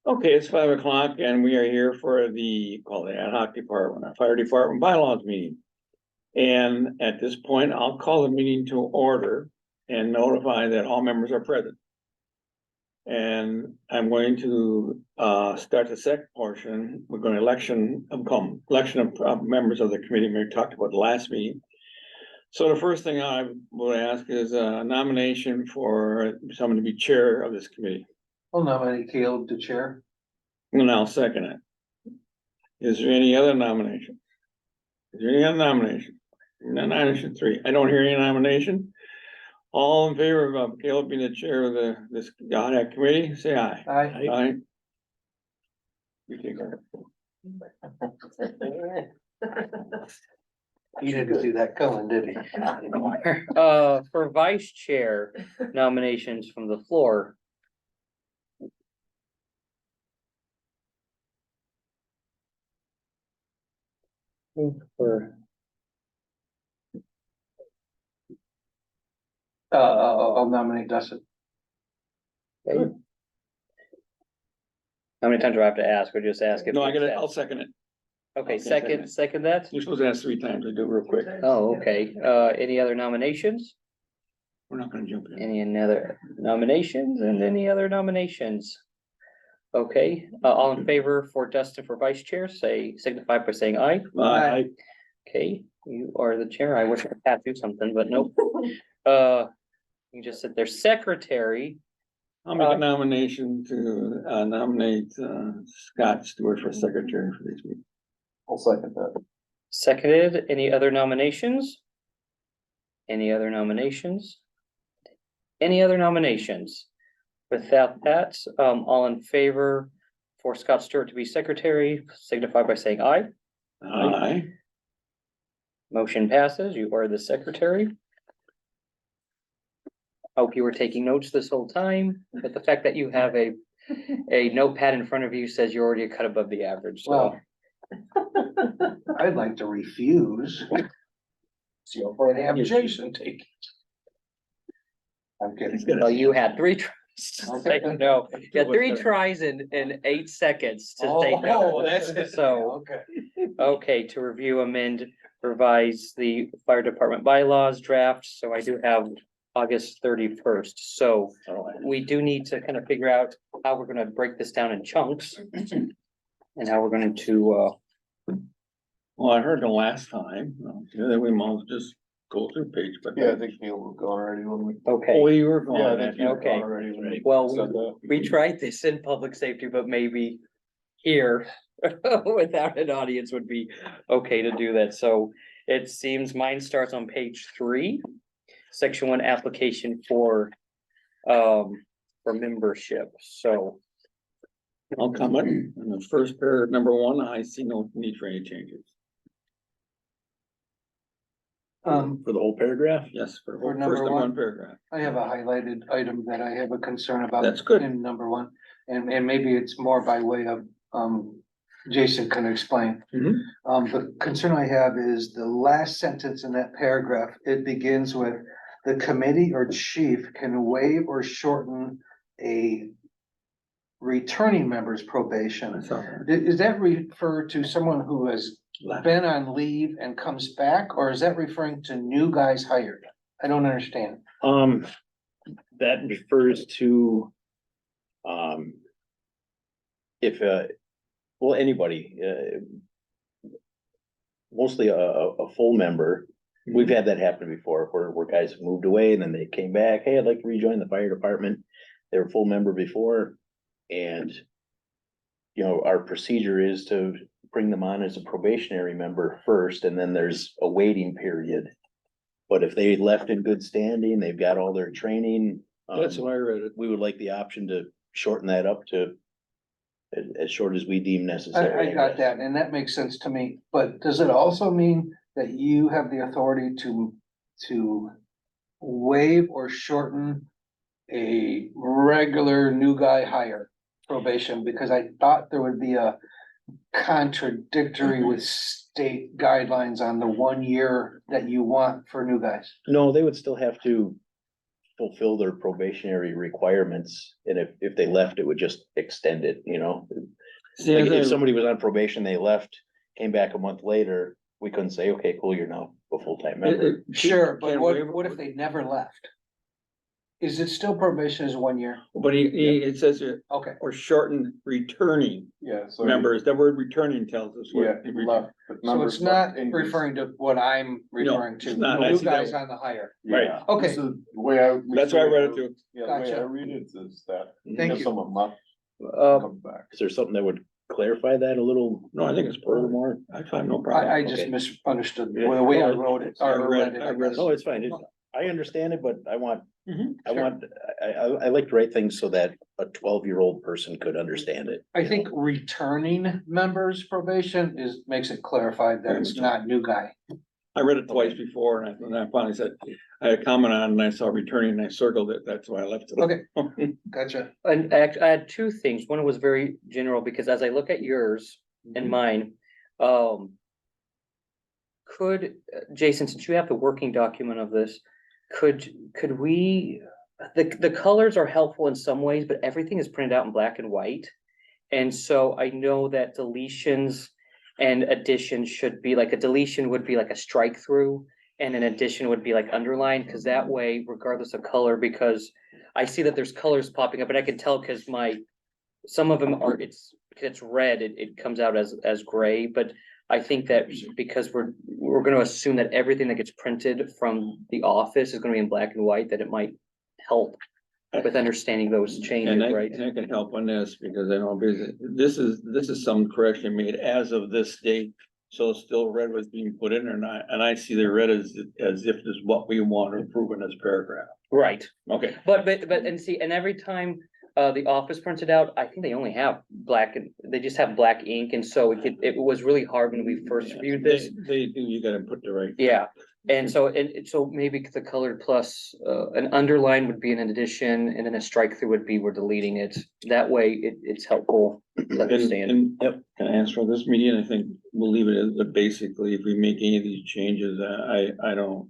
Okay, it's 5 o'clock and we are here for the, call it ad hoc department, our fire department bylaws meeting. And at this point, I'll call the meeting to order and notify that all members are present. And I'm going to start the second portion. We're going to election of members of the committee we talked about the last meeting. So the first thing I will ask is a nomination for someone to be chair of this committee. I'll nominate Caleb to chair. And I'll second it. Is there any other nomination? Is there any other nomination? Nomination 3. I don't hear any nomination. All in favor of Caleb being the chair of this ad committee, say aye. Aye. Aye. You take it. He didn't see that coming, did he? For vice chair nominations from the floor. For, I'll nominate Dustin. how many times do I have to ask, or just ask? If No, it's I'll asked? second it. Okay, I'll second it. second that? You're supposed to ask 3 times. I do it real quick. Oh, okay. Any other nominations? We're not gonna jump in. Any other nominations and any other nominations? Okay, all in favor for Dustin for vice chair, signify by saying aye. Aye. Okay, you are the chair. I wish I had to do something, but nope. You just said there's secretary. I'll make a nomination to nominate Scott Stewart for secretary for this meeting. I'll second that. Seconded. Any other nominations? Any other nominations? Any other nominations? Without that, all in favor for Scott Stewart to be secretary, signify by saying aye. Aye. Motion passes. You are the secretary. Hope you were taking notes this whole time, but the fact that you have a notepad in front of you says you're already a cut above the average, so. Well, I'd like to refuse. So for the have Jason take it. I'm kidding. Well, you had 3 tries to say no. You had 3 Whatever. tries in 8 seconds to say Oh, no. that's it. So, Okay. okay, to review, amend, revise the fire department bylaws draft, so I do have August 31st, so we do need to kind of figure out how we're gonna break this down in chunks. And how we're going to, Well, I heard the last time, that we might just go through page, but. Yeah, I think Neil was gone already when we. okay, Oh, you were going. Yeah, I think you were Okay. gone already when we. well, said that. we tried this in public safety, but maybe here without an audience would be okay to do that, so it seems mine starts on page 3. Section 1, application for membership, so. I'll comment in the first paragraph, number 1, I see no need for any changes. For the whole paragraph? Yes, for the For whole number first 1. one paragraph. I have a highlighted item that I have a concern about. That's good. In number 1, and maybe it's more by way of, Jason can explain. Mhm. The concern I have is the last sentence in that paragraph, it begins with, the committee or chief can waive or shorten a returning member's probation. I saw that. Is that refer to someone who has Left. been on leave and comes back, or is that referring to new guys hired? I don't understand. That refers to, if, well, anybody, mostly a full member. We've had that happen before, where guys have moved away and then they came back, hey, I'd like to rejoin the fire department. They were a full member before, and our procedure is to bring them on as a probationary member first, and then there's a waiting period. But if they left in good standing, they've got all their training. That's why I read it. We would like the option to shorten that up to as short as we deem necessary. I got that, and that makes sense to me, but does it also mean that you have the authority to waive or shorten a regular new guy hire probation? Because I thought there would be a contradictory with state guidelines on the 1 year that you want for new guys. No, they would still have to fulfill their probationary requirements, and if they left, it would just extend it, you know? See, Like as if I- somebody was on probation, they left, came back a month later, we couldn't say, okay, cool, you're now a full-time member. Sure, but Can't what, waive- what if they never left? Is it still probation is 1 year? But it says here, Okay, or shortened returning Yeah, so. members, the word returning tells us Yeah, what. left, but so numbers it's not left increase. referring to what I'm referring to, it's not. I new see that guys one. on the hire. Right. Yeah. Okay. This is the way I. That's why I read it too. Yeah, the way I Gotcha. read it is that Thank if you. someone left, Uh, comes back. Is there something that would clarify that a little? No, I think it's Further perfect. more? I find no problem. I just Okay. misunderstood Yeah. the way I No, wrote it. I or read- it, I read guess. No, it's fine. I understand it, but I want, Mhm, I sure. want, I like to write things so that a 12-year-old person could understand it. I you think know? returning members probation makes it clarified that it's not new guy. I read it twice before and I finally said, I had a comment on it and I saw returning and I circled it. That's why I left it. Okay. Gotcha. and I had two things. One was very general, because as I look at yours and mine, Jason, since you have the working document of this, could we, the colors are helpful in some ways, but everything is printed out in black and white. And so I know that deletions and additions should be like, a deletion would be like a strike through. And an addition would be like underlined, because that way, regardless of color, because I see that there's colors popping up and I can tell because some of them are, it's red, it comes out as gray, but I think that because we're gonna assume that everything that gets printed from the office is gonna be in black and white, that it might help with understanding those changes, And I, right? and I can help on this because I know this is some correction made as of this date. So still red was being put in or not, and I see the red as if this is what we want to approve in this paragraph. Right, Okay, but, and see, and every time the office prints it out, I think they only have they just have black ink, and so it was really hard when we first reviewed this. They do, you gotta put the right. Yeah, and so maybe the colored plus, an underline would be an addition, and then a strike through would be we're deleting it. That way, it's helpful to understand. Yep, can I answer for this meeting? I think we'll leave it as, but basically, if we make any of these changes, I don't.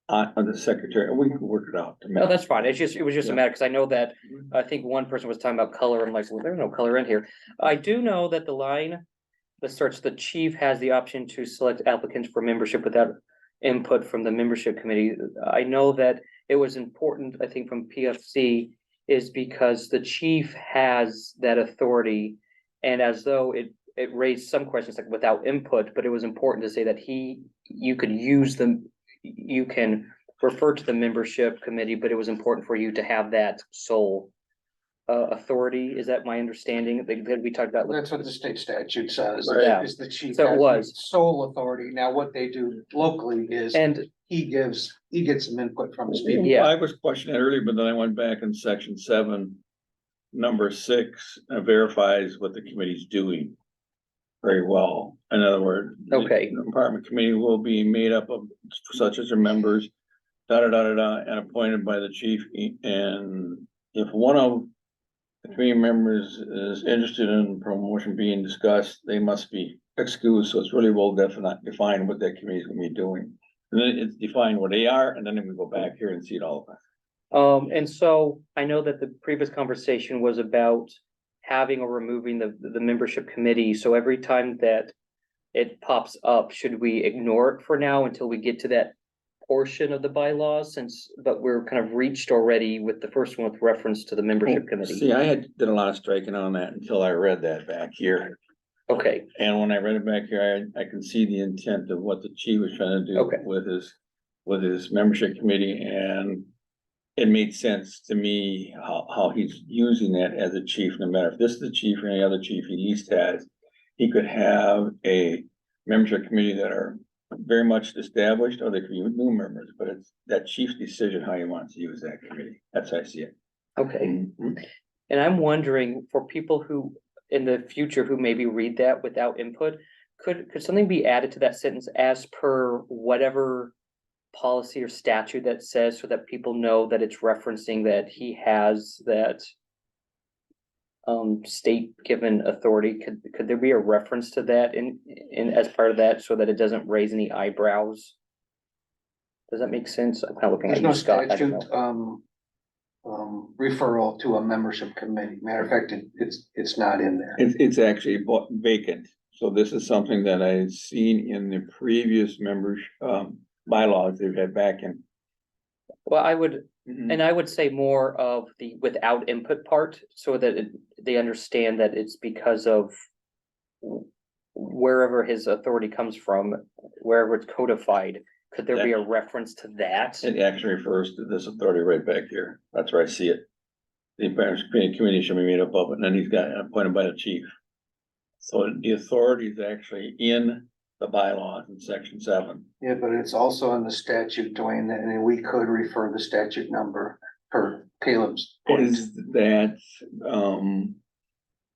On the secretary, we can work it out. No, that's fine. It was just a Yeah. matter, because I know that, I think one person was talking about color. I'm like, well, there's no color in here. I do know that the line that starts, the chief has the option to select applicants for membership without input from the membership committee. I know that it was important, I think, from PFC, is because the chief has that authority. And as though it raised some questions like without input, but it was important to say that you could use them. You can refer to the membership committee, but it was important for you to have that sole authority. Is that my understanding? That we talked about. That's what the state statute says, Yeah. is the chief. So it has the was. Sole authority. Now, what they do locally is And he gets some input from his people. Yeah. I was questioning it earlier, but then I went back in section 7. Number 6 verifies what the committee's doing very well. In other words. the Okay. Department committee will be made up of such as their members, and appointed by the chief. And if one of the committee members is interested in promotion being discussed, they must be excused. So it's really well defined what that committee is gonna be doing. And then it's defined what they are, and then we go back here and see it all. and so I know that the previous conversation was about having or removing the membership committee. So every time that it pops up, should we ignore it for now until we get to that portion of the bylaws, but we're kind of reached already with the first one with reference to the membership committee? See, I did a lot of striking on that until I read that back here. Okay, And when I read it back here, I can see the intent of what the chief was trying to do Okay. with his membership committee, and it made sense to me how he's using that as a chief, no matter if this is the chief or any other chief he least has. He could have a membership committee that are very much established, or they could be new members, but it's that chief's decision how he wants to use that committee. That's how I see it. okay. And I'm wondering, for people who, in the future, who maybe read that without input, could something be added to that sentence as per whatever policy or statute that says, so that people know that it's referencing that he has that state given authority? Could there be a reference to that in as part of that, so that it doesn't raise any eyebrows? Does that make sense? I'm kind of looking There's at no you, Scott. I don't statute, know. referral to a membership committee. Matter of fact, it's not in there. It's actually vacant. So this is something that I've seen in the previous members, bylaws they've had back in. Well, I would, and I would say more of the without input part, so that they understand that it's because of wherever his authority comes from, wherever it's codified. Could there be a reference to that? It actually refers to this authority right back here. That's where I see it. The parents committee shall be made up of, it, and then he's got appointed by the chief. So the authority is actually in the bylaws in section 7. Yeah, but it's also in the statute, Dwayne, and we could refer the statute number per Caleb's point. Is that,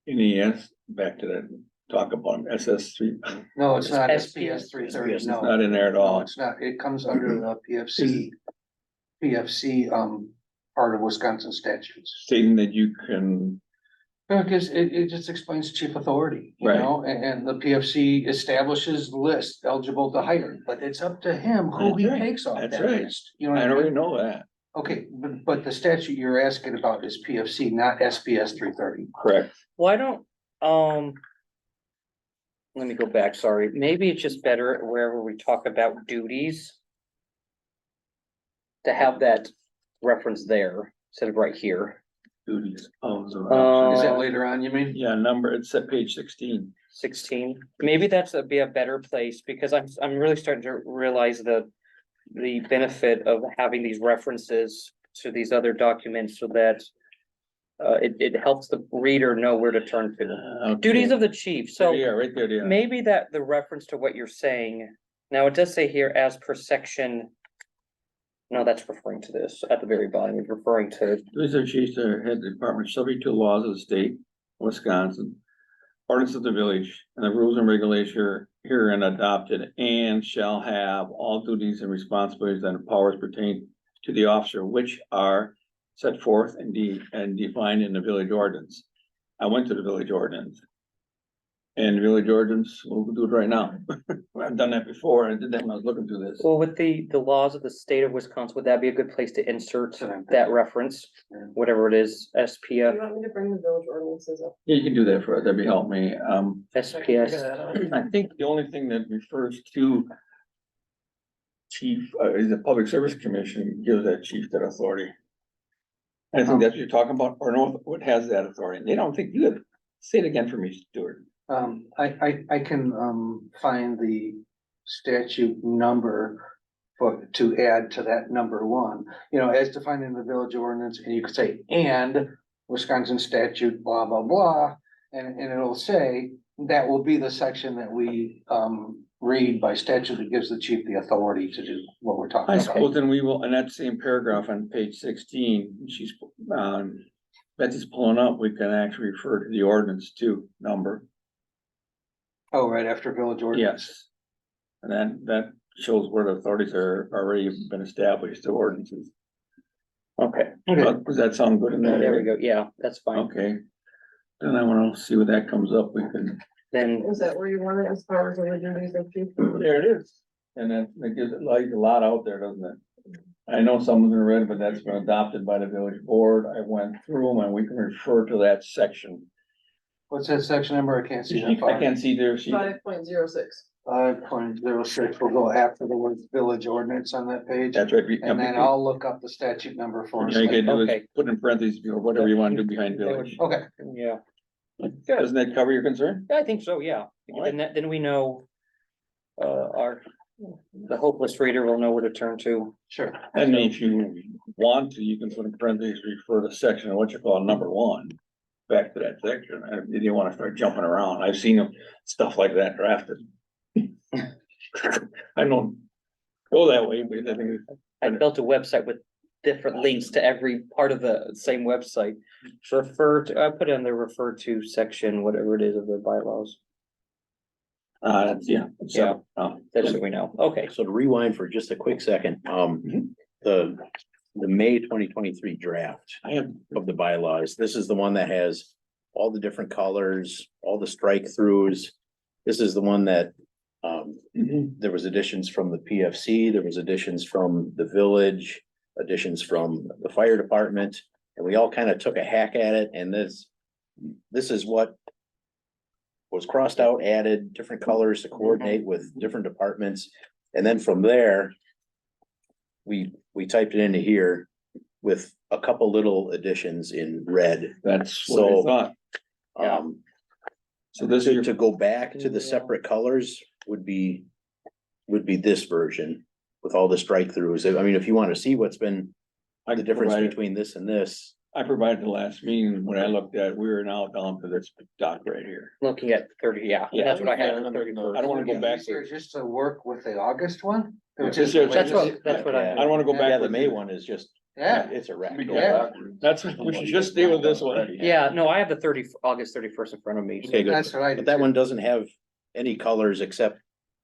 NES, back to that, talk about SS3, No, it's not SPS. SPS 330, it's no. not in there at No, all. it's not. It comes under the PFC, part of Wisconsin statutes. Stating that you can, Because it just explains chief authority, you Right. know, and the PFC establishes list eligible to hire, but it's up to him who he That's right. takes off That's that right. list. You know what I I already mean? know that, Okay, but the statute you're asking about is PFC, not SPS 330. correct. Why don't, let me go back, sorry, maybe it's just better wherever we talk about duties. To have that reference there instead of right here. Duties. Is that later on, you mean? Yeah, it's at page 16. 16, maybe that's be a better place, because I'm really starting to realize the benefit of having these references to these other documents so that it helps the reader know where to turn to. Duties of the chief, so Yeah, right there, yeah. maybe that the reference to what you're saying, now it does say here as per section. No, that's referring to this at the very bottom, it's referring to, These are chiefs that are head of the department, subject to laws of the state, Wisconsin. Ordinance of the village and the rules and regulations herein adopted, and shall have all duties and responsibilities and powers pertaining to the officer, which are set forth and defined in the village ordinance. I went to the village ordinance. And the village ordinance, we'll do it right now. I've done that before. I did that when I was looking through this. well, with the laws of the state of Wisconsin, would that be a good place to insert that reference? Whatever it is, Do you SPF, want me to bring the village ordinances up? Yeah, you can do that for us. That'd be help me. SPS, I think the only thing that refers to chief, is the Public Service Commission gives that chief that authority. I think that's what you're talking about, or no, what has that authority? They don't think you have, say it again for me, Stuart. I can, find the statute number to add to that number 1, you know, as defined in the village ordinance, and you could say, and Wisconsin statute, blah, blah, blah. And it'll say, that will be the section that we, read by statute that gives the chief the authority to do what we're talking I about. suppose then we will, in that same paragraph on page 16, she's, Betsy's pulling up, we can actually refer to the ordinance too, number. Oh, right after village ordinance. Yes. And then that shows where the authorities are already been established, the ordinances. okay, Okay, Does that sound good in that there we area? go, yeah, that's fine, Okay. Then I wanna see what that comes up, we can, then, Is that where you want it as far as the duties of chief? there it is. And then it gives it like a lot out there, doesn't it? I know some of them are read, but that's been adopted by the village board. I went through them and we can refer to that section. what's that section number? I can't see that I far. can't see there, she, 5.06. 5.06, we'll go after the word village ordinance on that page, that's right. and then I'll look up the statute number for us. All you gotta do is Okay. put in parentheses or whatever you wanna do behind village. Okay, yeah, Doesn't that cover your concern? I think so, yeah, Alright. then we know. The hopeless reader will know where to turn to. sure. And if you want to, you can put in parentheses, refer to section of what you call number 1. Back to that section, and you don't wanna start jumping around. I've seen them, stuff like that drafted. I don't go that way, but I think, I built a website with different links to every part of the same website. Refer to, I put in the refer to section, whatever it is of the bylaws, yeah. So, that's what we know, okay. So to rewind for just a quick second, the May 2023 draft I have, of the bylaws, this is the one that has all the different colors, all the strike throughs. This is the one that, there was additions from the PFC, there was additions from the village, additions from the fire department. And we all kind of took a hack at it, and this is what was crossed out, added, different colors to coordinate with different departments. And then from there, we typed it into here with a couple little additions in red. That's what I So- thought. Yeah. So this is your, To go back to the separate colors would be this version with all the strike throughs. I mean, if you want to see what's been I the difference provided, between this and this. I provided the last meeting when I looked at, we are now down to this doc right here. Looking at 30, yeah, Yeah. that's what I had Yeah. on 31st. I don't wanna go Would it be back easier to, Just to work with the August one? Yeah, Which is this the is- That's what Yeah. I don't wanna go Yeah, back. Yeah, the May one is just, Yeah, it's a wreck. We go Yeah. backwards. That's, we should just stay with this one. Yeah, no, I have the August 31st in front of me. so- Okay, good. that's what I But did. that too. one doesn't have any colors except.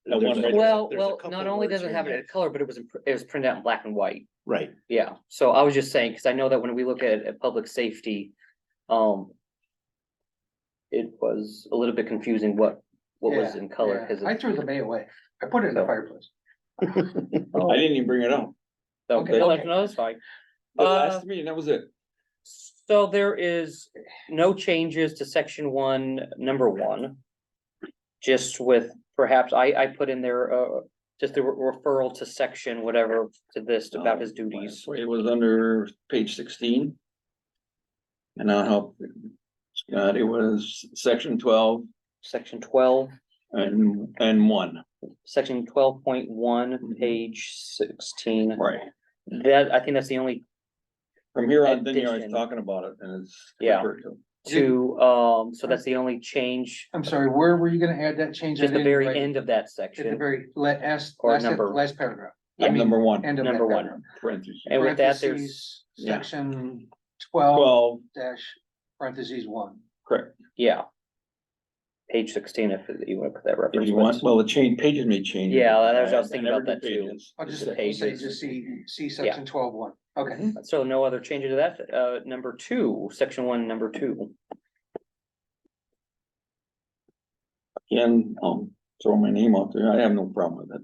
That there's one a- right Well, there's a well, couple not only words does it here have and it in color, but it was printed out in black and white. Right, Yeah, so I was just saying, because I know that when we look at public safety, it was a little bit confusing what was Yeah, in color, yeah. because I threw the May away. I put it in the So- fireplace. I didn't even bring it up. Okay, okay. no, that's fine. The Uh, last meeting, that was it. So there is no changes to section 1, number 1. Just with perhaps, I put in there, just the referral to section, whatever, to this about his duties. It was under page 16. And I'll help. Scott, it was section 12 Section 12, and 1, section 12.1, Mhm. page 16. right? That, I think that's the only From here on, then you're always Addition. talking about it and it's. Yeah. referred to. so that's the only change, I'm sorry, where were you gonna add that change? I just the didn't very write it. end of that At the section. very, last Or number. last paragraph. Yeah. I mean, Number 1, end of that Number 1. paragraph. parentheses. And with that, there's, Parentheses, Yeah. Section 12 12, dash parentheses 1. correct. yeah. Page 16, if you want to put that If reference. you but- want, well, the change, pages may change. Yeah, that was- I was I thinking never about do that too. pages. I'll just The say, pages. just see section 12.1. Okay. So no other changes to that, number 2, section 1, number 2. Again, throw my name out there. I have no problem with it.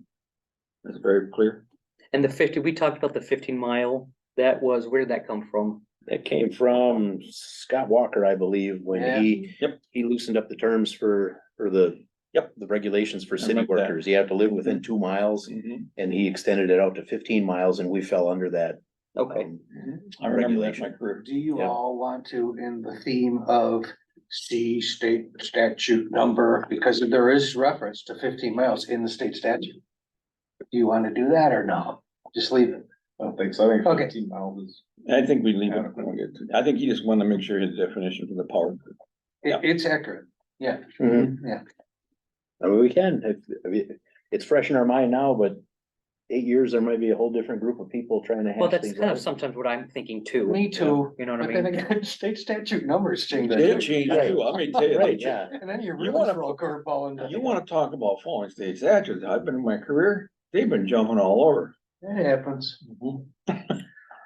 It's very clear. And the 50, we talked about the 15-mile, that was, where did that come from? that came from Scott Walker, I believe, when Yeah. he loosened up the terms for the. Yep. The regulations for I city remember that. workers. You have to live within 2 miles, and he extended it out to 15 miles, and we fell under that. Okay, um, I remember that in my Regulation. career. Do you Yeah. all want to, in the theme of see state statute number, because there is reference to 15 miles in the state statute? Do you want to do that or no? Just leave it. I don't think so. I think Okay. 15 miles is. I think we leave it. I think he just wanted to make sure his definition for the power. Yeah. It's accurate. Yeah, mhm. yeah. I mean, we can, I mean, it's fresh in our mind now, but 8 years, there might be a whole different group of people trying to well, hash that's things kind of out. sometimes what I'm thinking too. Me too. You know what I But then mean? again, state statute numbers change. They too. change Right. too. I may tell you. Right, yeah. And then you You really wanna- throw a curveball into. You wanna talk about following state statutes. I've been in my career, they've been jumping all over. It happens.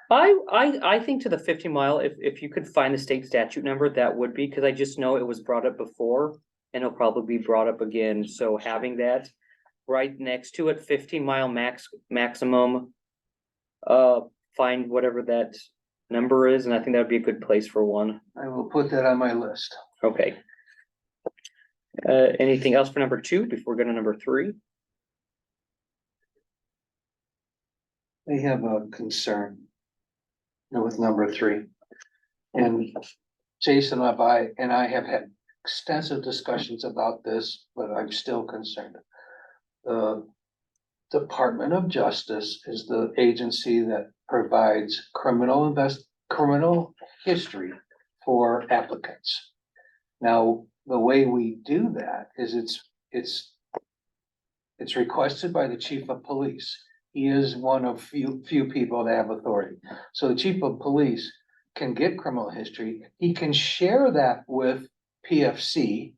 I think to the 50-mile, if you could find the state statute number, that would be, because I just know it was brought up before. And it'll probably be brought up again, so having that right next to it, 15-mile maximum. Find whatever that number is, and I think that would be a good place for one, I will put that on my list. okay. Anything else for number 2 before we go to number 3? I have a concern with number 3. And Jason and I have had extensive discussions about this, but I'm still concerned. The Department of Justice is the agency that provides criminal history for applicants. Now, the way we do that is it's requested by the chief of police. He is one of few people that have authority. So the chief of police can get criminal history. He can share that with PFC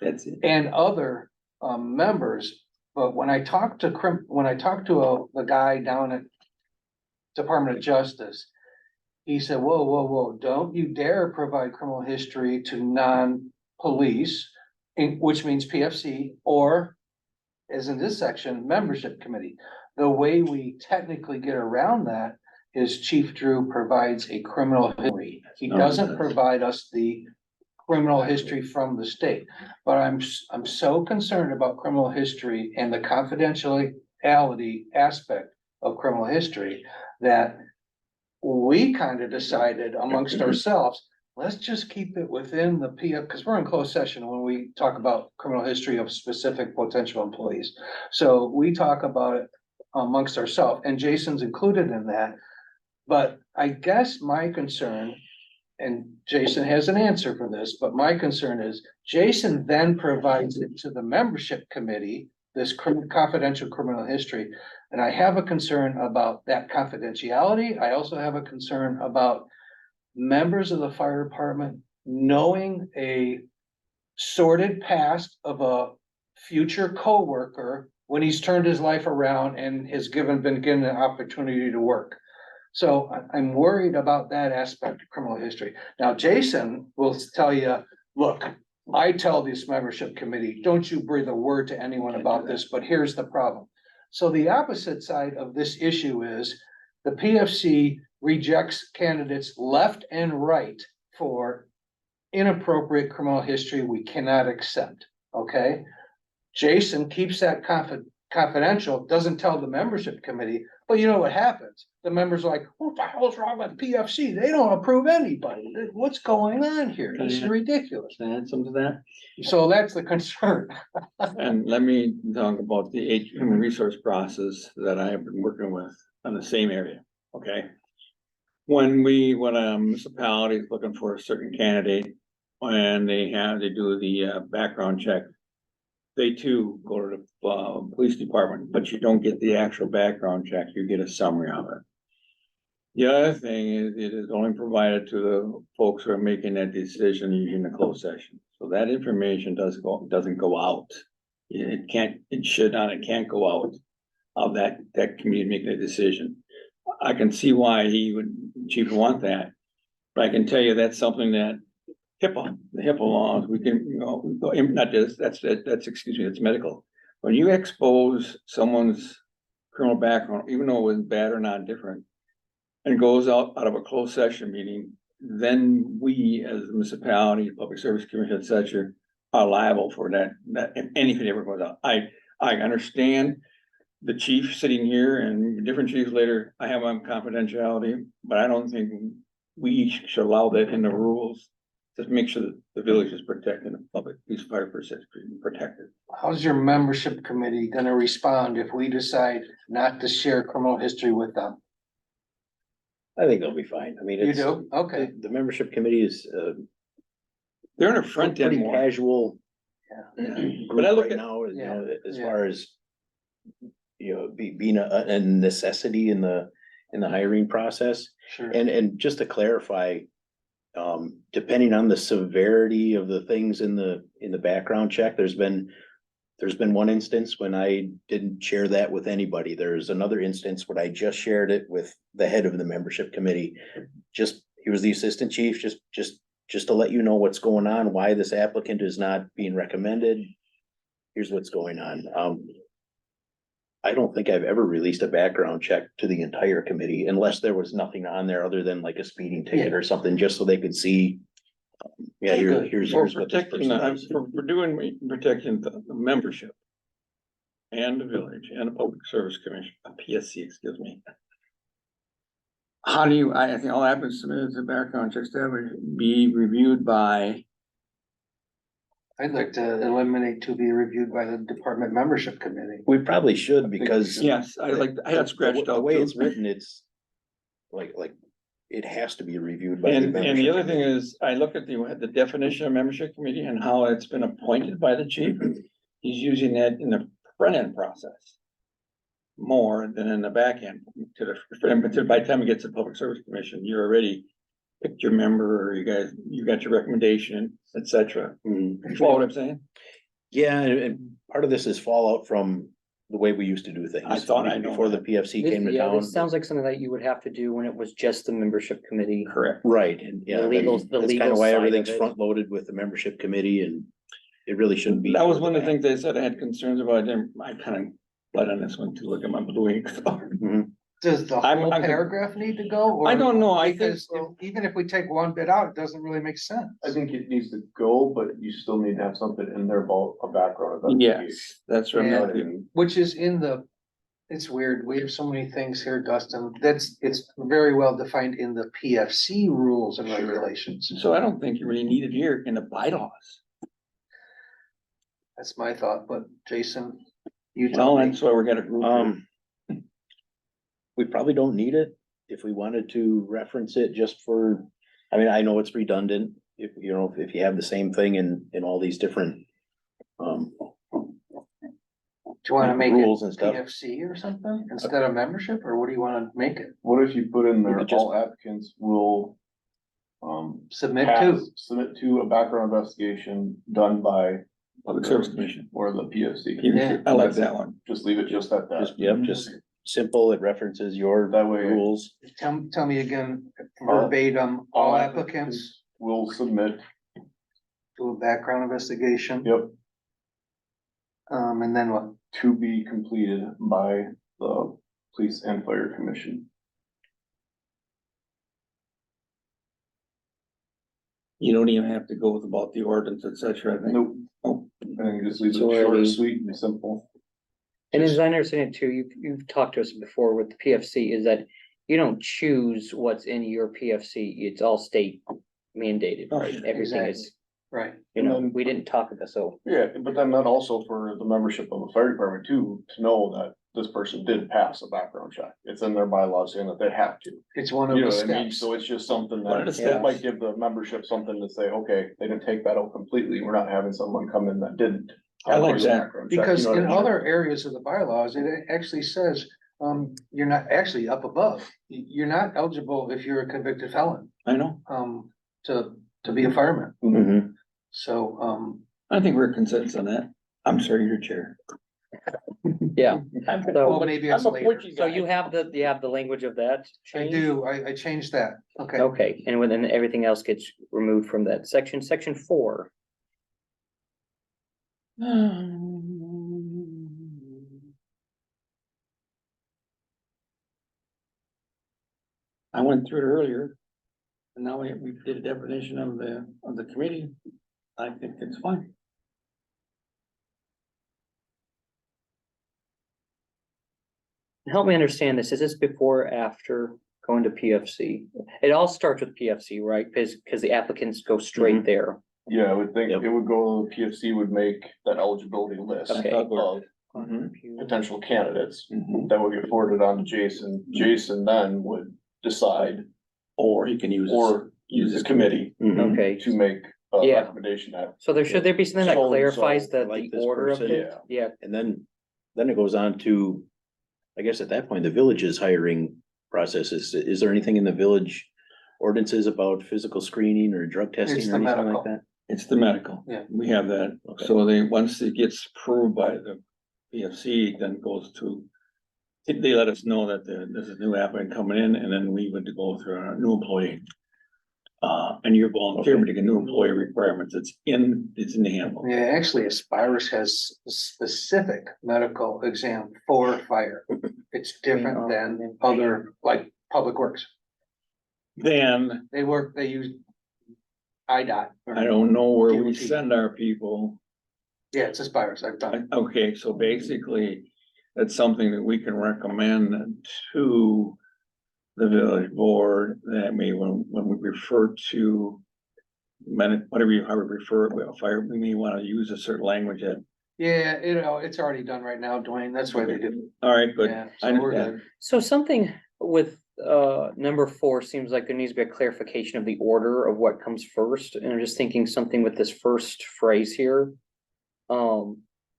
That's it. and other members. But when I talked to the guy down at Department of Justice, he said, whoa, don't you dare provide criminal history to non-police, which means PFC, or as in this section, membership committee. The way we technically get around that is Chief Drew provides a criminal history. He No, doesn't that's- provide us the criminal history from the state. But I'm so concerned about criminal history and the confidentiality aspect of criminal history that we kind of decided amongst ourselves, let's just keep it within the PF, because we're in closed session when we talk about criminal history of specific potential employees. So we talk about it amongst ourselves, and Jason's included in that. But I guess my concern, and Jason has an answer for this, but my concern is Jason then provides it to the membership committee, this confidential criminal history. And I have a concern about that confidentiality. I also have a concern about members of the fire department knowing a sordid past of a future coworker when he's turned his life around and has been given an opportunity to work. So I'm worried about that aspect of criminal history. Now, Jason will tell you, look, I tell this membership committee, don't you breathe a word to anyone about this, but here's the problem. So the opposite side of this issue is the PFC rejects candidates left and right for inappropriate criminal history we cannot accept, okay? Jason keeps that confidential, doesn't tell the membership committee, but you know what happens? The members are like, what the hell's wrong with PFC? They don't approve anybody. What's going on here? This is ridiculous. Can I add something to that? So that's the concern. And let me talk about the human resource process that I have been working with on the same area, okay? When a municipality is looking for a certain candidate, and they do the background check, they too go to the police department, but you don't get the actual background check, you get a summary of it. The other thing is, it is only provided to the folks who are making that decision using the closed session. So that information doesn't go out. It can't go out of that committee making a decision. I can see why chief would want that, but I can tell you that's something that the HIPAA laws, we can, not just, that's medical. When you expose someone's criminal background, even though it was bad or not different, and goes out of a closed session meeting, then we as a municipality, public service commission, et cetera, are liable for that, if anything ever goes out. I understand the chief sitting here and different chiefs later, I have my confidentiality, but I don't think we should allow that in the rules. Just make sure that the village is protected, the public, these fire persons protected. How's your membership committee gonna respond if we decide not to share criminal history with them? I think they'll be fine. I mean, You it's, do? Okay. the membership committee is, They're in a front end pretty more. casual. Yeah. But I look right at- now, you know, as Yeah. far as, you know, being a necessity in the hiring process. Sure. And just to clarify, depending on the severity of the things in the background check, there's been one instance when I didn't share that with anybody. There's another instance when I just shared it with the head of the membership committee. He was the assistant chief, just to let you know what's going on, why this applicant is not being recommended. Here's what's going on. I don't think I've ever released a background check to the entire committee unless there was nothing on there other than like a speeding ticket or something, just so they could see. Yeah, here's For what this protecting, person does. for protecting the membership. And the village and the public service commission, PSC, excuse me. How do you, I think all that happens to me is the background checks to be reviewed by, I'd like to eliminate to be reviewed by the department membership committee. We probably should because. yes, I had scratched The out. way too. it's written, it's like, it has to be reviewed by. the And the membership other thing committee. is, I look at the definition of membership committee and how it's been appointed by the chief. He's using that in the front end process. More than in the back end, by the time it gets to public service commission, you're already picked your member, or you got your recommendation, et cetera. Mhm. Follow what I'm saying? Yeah, and part of this is fallout from the way we used to do things. I thought I know Before the that. PFC came to Yeah, town. this sounds like something that you would have to do when it was just the membership committee. Correct. Right, and yeah. The legal That's kind side of why of everything's it. front loaded with the membership committee and it really shouldn't be. That was one of the things they said I had concerns about, and I kind of let on this one to look at my blue ink. Mhm. Does the I'm- whole I'm- paragraph need to go? Or I don't know, I think- because even if we take one bit out, it doesn't really make sense. I think it needs to go, but you still need to have something in there about a background investigation. Yes, that's what You know I'm what I thinking. mean? Which is in the, it's weird, we have so many things here, Dustin, it's very well defined in the PFC rules and Sure. regulations. So I don't think you really need it here in the bylaws. That's my thought, but Jason, you Well, tell me. that's why we're gonna group. here. We probably don't need it if we wanted to reference it just for, I mean, I know it's redundant. If, you know, if you have the same thing in all these different, Do you wanna make it rules and stuff. PFC or something instead of membership, or what do you wanna make it? What if you put in there, could just- all applicants will, Submit submit to a background investigation done by Public Service Commission. or the PFC. Yeah. I like that one. Just leave it just at that. just, yep, just simple, it references your That way- rules. Tell me again verbatim, all applicants Will submit, do a background investigation, yep, and then what? to be completed by the Police and Fire Commission. You don't even have to go with about the ordinance, et cetera, I think. Nope. Oh. I think just leave it So short already- and sweet and simple. And as I understand it too, you've talked to us before with the PFC, is that you don't choose what's in your PFC, it's all state mandated, right? Everything is, Right. you know, And then- we didn't talk about, so. Yeah, but then that also for the membership of the fire department too, to know that this person did pass a background check. It's in their bylaws saying that they have to. It's one of You know the what I mean? steps. So it's just something One of the that, it might steps. give the membership something to say, okay, they didn't take that out completely. We're not having someone come in that didn't. I like pass a that. background check, you Because know what in I mean? other areas of the bylaws, it actually says, you're not actually up above. You're not eligible if you're a convicted felon, I know. to be a fireman. Mhm. So, I think we're consensus on that. I'm sorry, your chair. Yeah, well, maybe it's later. so you have the language of that I change? do, I changed that. Okay. Okay, and then everything else gets removed from that section 4. I went through it earlier. And now we did a definition of the committee. I think it's fine. Help me understand this, is this before or after going to PFC? It all starts with PFC, right? Because the applicants go straight there. Yeah, I would think Yep. it would go, PFC would make that eligibility list Okay. of Mhm. potential candidates. Mhm. That would get forwarded on to Jason. Jason then would decide, Or he can use. or use his committee Mhm. Okay, to make a Yeah. recommendation that. so should there be something that So-and-so, clarifies I like the this order of person. it? Yeah, And then it goes on to, I guess at that point, the village's hiring processes. Is there anything in the village ordinances about physical screening or drug testing It's or the anything medical. like that? It's the medical. Yeah. We have that. Okay. So they, once it gets approved by the PFC, then goes to. They let us know that there's a new applicant coming in, and then we would go through our new employee. And you're volunteer, but you get new employee requirements. It's in the handbook. Yeah, actually, Aspirus has a specific medical exam for fire. It's different than other, like, public works. Then They use IDOT. or- I don't know where we DOT. send our people. Yeah, it's Aspirus, I've done it. Okay, so basically, that's something that we can recommend to the village board that may, when we refer to whatever you, how we refer it, well, fire, we may want to use a certain language that, Yeah, it's already done right now, Dwayne, that's why they do. all right, good. Yeah, I so we're understand. good. so something with number 4 seems like there needs to be a clarification of the order of what comes first, and I'm just thinking something with this first phrase here.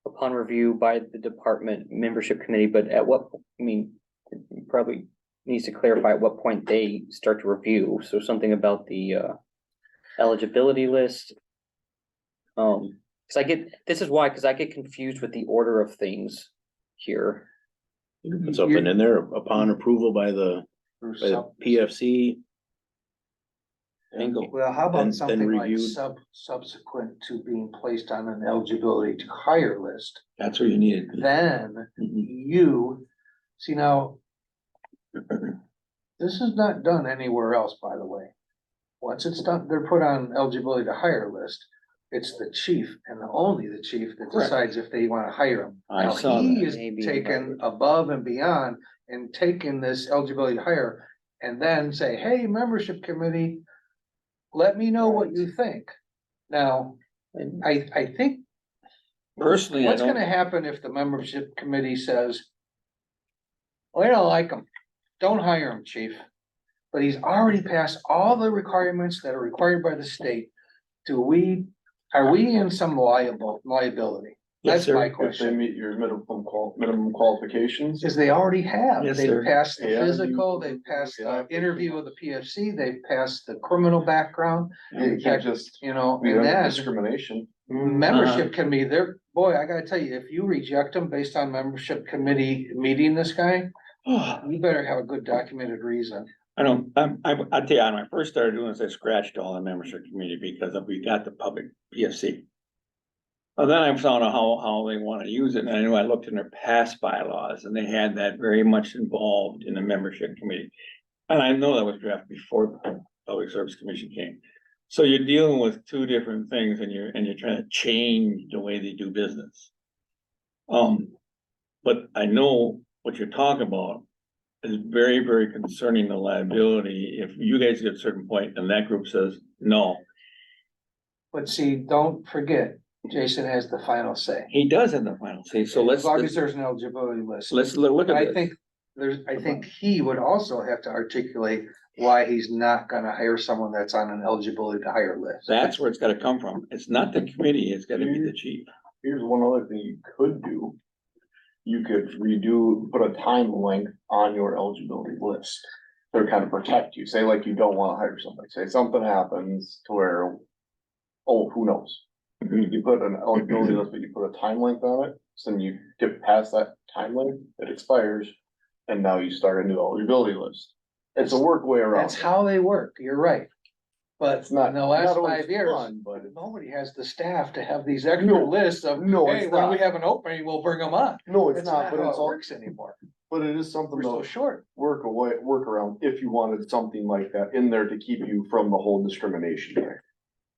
Upon review by the department membership committee, but at what, I mean, it probably needs to clarify at what point they start to review, so something about the eligibility list. Cause this is why, cause I get confused with the order of things here. You can put something in there upon approval by the Or by the sub- PFC. Bingo. Well, how Then about something like reviewed. subsequent to being placed on an eligibility to hire list? That's where you need it. Then Mhm. you, see now, This is not done anywhere else, by the way. Once it's done, they're put on eligibility to hire list. It's the chief and only the chief that Correct. decides if they wanna hire him. I Now, saw he that. is Maybe, taken above and beyond and taking this eligibility to hire and then say, hey, membership committee, let me know what you think. Now, I think Personally, I what's don't, gonna happen if the membership committee says, we don't like him, don't hire him, chief. But he's already passed all the requirements that are required by the state. Are we in some liability? Yes, That's my sir. If they question, meet your minimum qualifications. is they already have, Yes, they've sir. passed the Yeah, physical, you- they've passed yeah. the interview with the PFC, they've passed the criminal background. You can't just You know, be and under then discrimination. membership can be there, boy, I gotta tell you, if you reject them based on membership committee meeting this guy, you better have a good documented reason. I don't, I'll tell you, when I first started doing this, I scratched all the membership committee because we got the public PFC. Well, then I found out how they wanna use it, and I knew I looked in their past bylaws, and they had that very much involved in the membership committee. And I know that was drafted before the Public Service Commission came. So you're dealing with two different things, and you're trying to change the way they do business. But I know what you're talking about is very, very concerning, the liability. If you guys get a certain point and that group says no, But see, don't forget, Jason has the final say. he does have the final say, so As long as there's an eligibility list. let's look And at I this. think I think he would also have to articulate why he's not gonna hire someone that's on an eligibility to hire list. That's where it's gotta come from. It's not the committee, it's gotta be the chief. Here's one other thing you could do. You could put a time length on your eligibility list. To kind of protect you, say like you don't wanna hire somebody, say something happens to where. Oh, who knows? You put an eligibility list, but you put a time length on it, so then you get past that time length, it expires. And now you start a new eligibility list. It's a work way around. That's how they work, you're right. But It's not, in the last not always 5 years, fun, but it's. nobody has the staff to have these extra No, lists of, no, hey, it's when we not. have an opening, we'll bring them on. No, it's That's not, not but how it's it all, works anymore. but it is something We're so to short. work around if you wanted something like that in there to keep you from the whole discrimination there.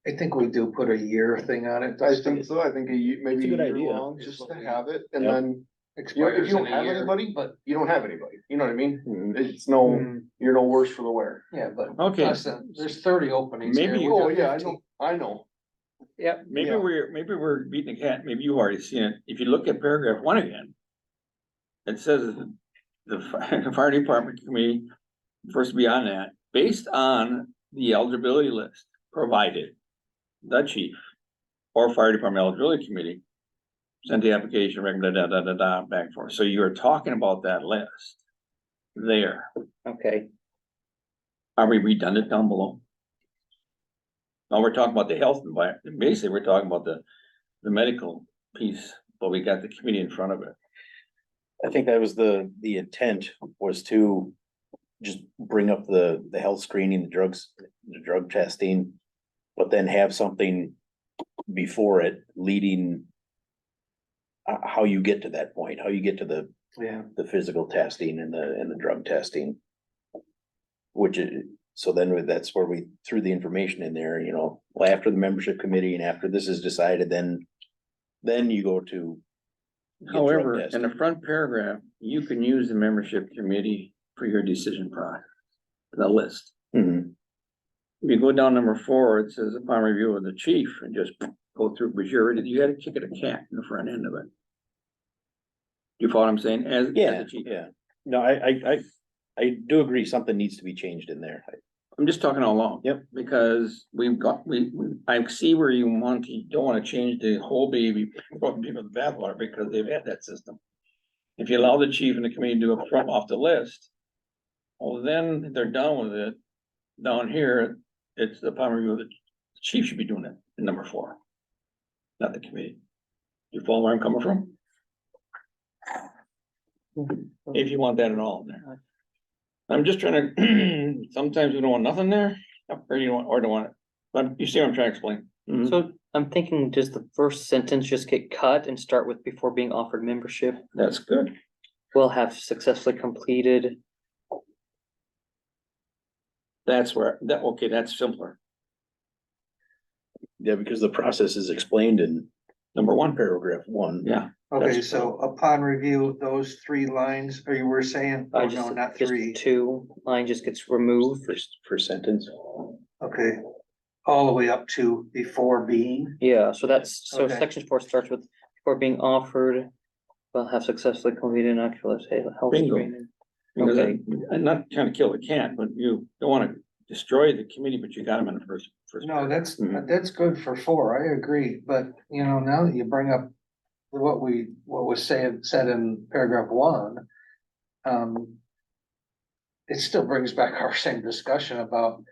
I think we do put a year thing on it. I think so, I think maybe It's a a good year idea. long, just to have it, and Yep. then, if Expires you in don't a have year, anybody, but, you don't have anybody, you know what I mean? Mhm. It's no, mm, you're no worse for the wear. yeah, but Okay. listen, there's 30 openings here. Maybe- we got Oh, yeah, I 15. know, I know. Yep, Maybe Yeah. we're beating the cat, maybe you've already seen it. If you look at paragraph 1 again. It says the fire department committee, first beyond that, based on the eligibility list provided. The chief or fire department eligibility committee. Sent the application, back and forth. So you're talking about that list. There, okay, are we redundant down below? No, we're talking about the health environment. Basically, we're talking about the medical piece, but we got the committee in front of it. I think that was the intent was to just bring up the health screening, the drug testing. But then have something before it leading. How you get to that point, how you get to Yeah, the physical testing and the drug testing. Which is, so then that's where we threw the information in there, you know, well, after the membership committee and after this is decided, then you go to. get drug However, in testing. the front paragraph, you can use the membership committee for your decision process. The list. Mhm. If you go down number 4, it says upon review of the chief and just go through, but you gotta kick it a cat in the front end of it. You follow what I'm saying? As Yeah, the chief. yeah. No, I do agree, something needs to be changed in there. I'm just talking all along. Yep. Because I see where you don't wanna change the whole baby, throw people in the bathwater because they've had that system. If you allow the chief and the committee to do it from off the list. Well, then they're done with it. Down here, it's the upon review of the chief should be doing it in number 4. Not the committee. You follow where I'm coming from? If you want that at all in there. I'm just trying to, sometimes we don't want nothing there, or you don't want it, but you see what I'm trying to explain? Mhm. so I'm thinking, does the first sentence just get cut and start with before being offered membership? That's good. Will have successfully completed That's where, okay, that's simpler. Yeah, because the process is explained in Number one, paragraph one. yeah, Okay, That's- so upon review, those three lines, or you were saying, I oh, just, no, not just three, two, line just gets removed. First sentence. okay. All the way up to before being, Yeah, so that's, so Okay. section 4 starts with, before being offered, will have successfully completed an actual health Bingo. screening. because Okay. I'm not trying to kill the cat, but you don't wanna destroy the committee, but you got them in the first. no, that's, Mhm. that's good for four, I agree, but, you know, now that you bring up what was said in paragraph one, it still brings back our same discussion about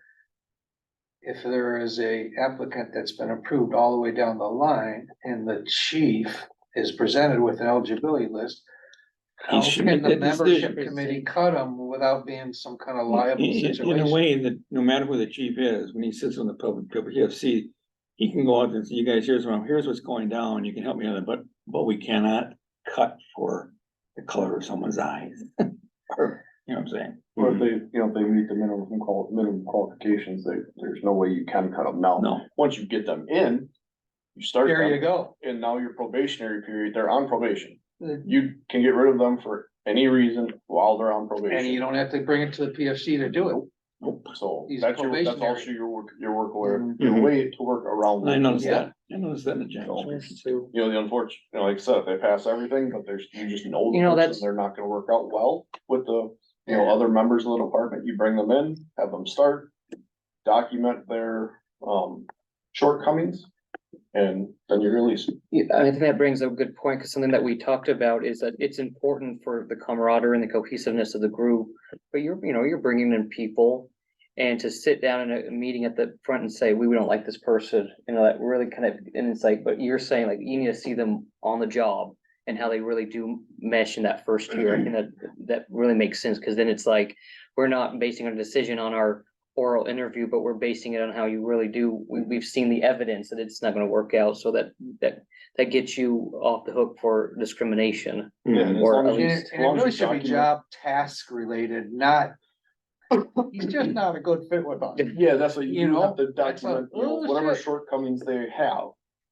if there is a applicant that's been approved all the way down the line and the chief is presented with an eligibility list, how should can make the that membership decision. committee cut them without being some kind of liable In a situation? way that no matter who the chief is, when he sits on the public PFC, he can go out and say, you guys, here's what's going down, you can help me on it, but we cannot cut for the color of someone's eyes. Or, you know what I'm saying? Or if they, you know, if they meet the minimum qualifications, there's no way you can cut them now. No, Once you get them in, you start There you them, go. and now your probationary period, they're on probation. And You can get rid of them for any reason while they're on you probation. don't have to bring it to the PFC to do it. nope, So He's that's that's probationary. also your way, Mhm. your way to work around. I noticed Yeah. that, I noticed that in the general. There's two. You know, the unfortunate, you know, like I said, if they pass everything, but you just know the You know, person, that's- they're not gonna work out well with the, you know, other members of the department, you bring them in, have them start. Document their, shortcomings, and then you release. Yeah, I think that brings up a good point, because something that we talked about is that it's important for the camaraderie and the cohesiveness of the group. But you're bringing in people, and to sit down in a meeting at the front and say, we don't like this person, you know, that really kind of, and it's like, but you're saying like, you need to see them on the job and how they really do mesh in that first year. I think that really makes sense, because then it's like, we're not basing our decision on our oral interview, but we're basing it on how you really do. We've seen the evidence that it's not gonna work out, so that gets you off the hook for discrimination. Yeah, and as Or long at as you- least- as And it long as really you should be document- job task related, not, he's just not a good fit with us. Yeah, that's what You you know, have to that's document, a- you know, oh, whatever shit. shortcomings they have.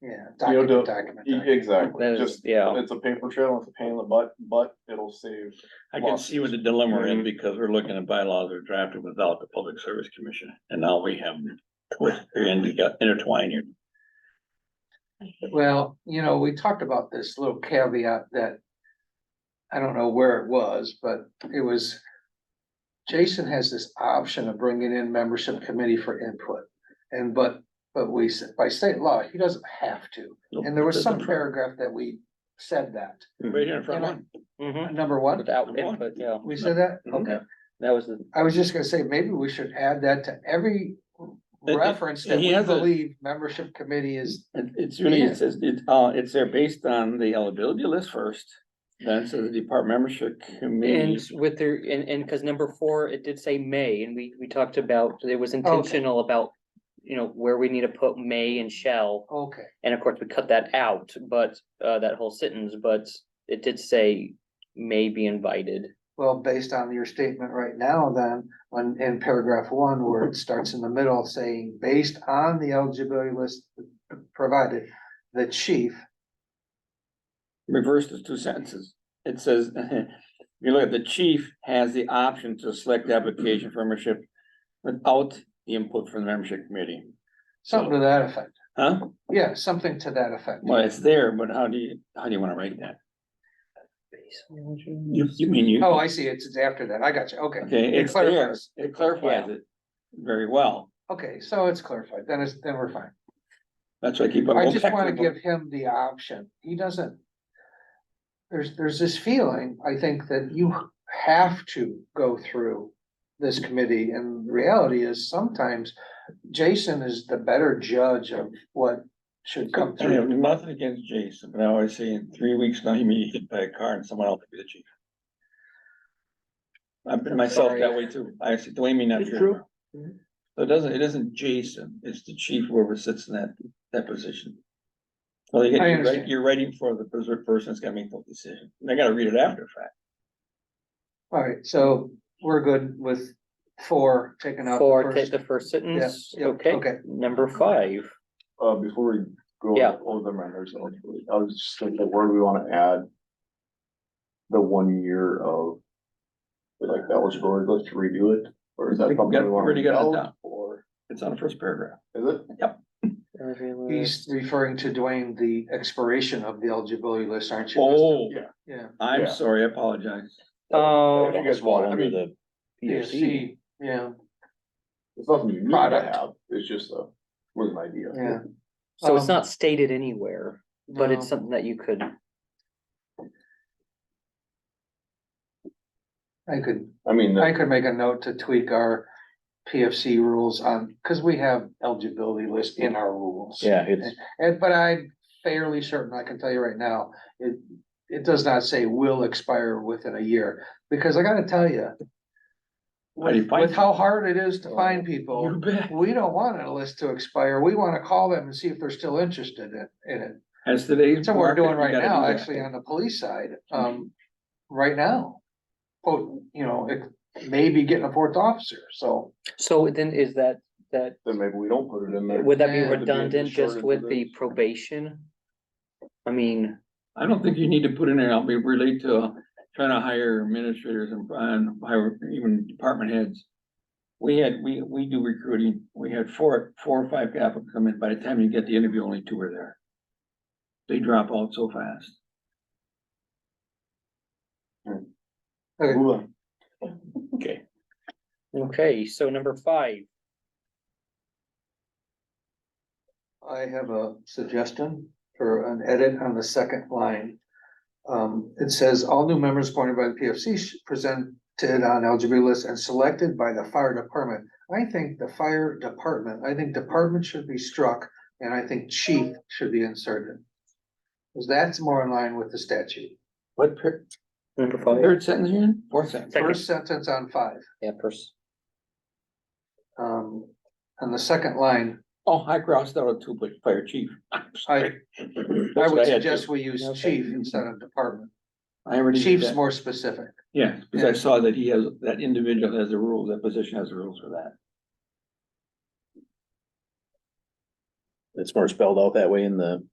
Yeah, You know, document. Exactly, That is- just, yeah. it's a paper trail, it's a pain in the butt, but it'll save. I can see what the dilemma we're Mm-hmm. in, because we're looking at bylaws that are drafted without the Public Service Commission, and now we have them intertwined here. Well, you know, we talked about this little caveat that, I don't know where it was, but it was, Jason has this option of bringing in membership committee for input. And but we, by state law, he doesn't have to. And there was some paragraph that we said that. Right here in front And one. Mhm. Number one, Without input, yeah. we said that? Mhm. Okay. That was the, I was just gonna say, maybe we should add that to every reference that he we has a- believe membership committee is. It's really, Yeah. it says, it's there based on the eligibility list first, then it says the department membership committee. and with their, and because number 4, it did say may, and we talked about, it was intentional about, you know, where we need to put may and shall. Okay, And of course, we cut that out, but, that whole sentence, but it did say may be invited. well, based on your statement right now, then, when in paragraph one, where it starts in the middle saying, based on the eligibility list provided, the chief. Reverse the two sentences. It says, if you look at the chief has the option to select the application for membership without the input from the membership committee. Something to that effect. Huh? Yeah, something to that effect. Well, it's there, but how do you wanna write that? You mean you? Oh, I see. It's after that. I got you. Okay. Okay, It it's there. clarifies. It clarifies it very well. Okay, so it's clarified. Then we're fine. That's why I keep on. I going just back to wanna the book. give him the option. He doesn't. There's this feeling, I think, that you have to go through this committee, and the reality is sometimes Jason is the better judge of what should come I have through. nothing against Jason, but I always say in 3 weeks, now he may get hit by a car and someone else will be the chief. I've been myself sorry. that way too. I said, Dwayne may not. It's be true. around. So it isn't Jason, it's the chief, whoever sits in that position. Well, I understand. you're writing for the person that's gonna make the decision. And I gotta read it after the fact. All right, so we're good with For taking out the For first. the first sentence, yeah, okay, okay. number 5. Before we go Yeah. over them, I was just thinking, where do we wanna add? The 1 year of. Like eligibility list to review it, or is that We something got- we wanna already leave got it out, down. or It's on the first paragraph. is it? He's referring to Dwayne, the expiration of the eligibility list, aren't you? Oh, Yeah. Yeah. I'm Yeah. sorry, I apologize. If you guys Fall want, I under mean, the PFC. PSC, yeah, it's nothing you need to Product. have, it's just was an idea. yeah. So it's Um, not stated anywhere, but it's no. something that you could, I could, I mean, I could make a note to tweak our PFC rules on, cause we have eligibility list in our rules. Yeah, it's, But I'm fairly certain, I can tell you right now, it does not say will expire within a year, because I gotta tell you. How do you find With how hard it is to find You people, bet. we don't want a list to expire, we wanna call them and see if they're still interested in it. As today's. That's what we're market, doing you right gotta now, do that. actually, on the police side, right now. Oh, you know, it may be getting a fourth officer, so. so then is that, then maybe we don't put it in there. would that be Yeah. redundant just Shorted with to the this. probation? I mean, I don't think you need to put in there, I'll be relate to trying to hire administrators and hire even department heads. We do recruiting, we had four or five applicants come in, by the time you get the interview, only 2 are there. They drop out so fast. Okay. Move on. okay, okay, so number 5, I have a suggestion for an edit on the second line. It says, all new members appointed by the PFC presented on eligibility list and selected by the fire department. I think department should be struck, and I think chief should be inserted. Cause that's more in line with the statute. What, number 5, third sentence you in, fourth sentence? Second. First sentence on 5, yeah, first, on the second line, Oh, I crossed out 2, but fire chief. I'm sorry. I That's would what had suggest to- we use Okay. chief instead of department. I already did Chief's that. more specific. Yeah, because I saw that he has, that individual has the rules, that position has the rules for that. it's more spelled out that way in the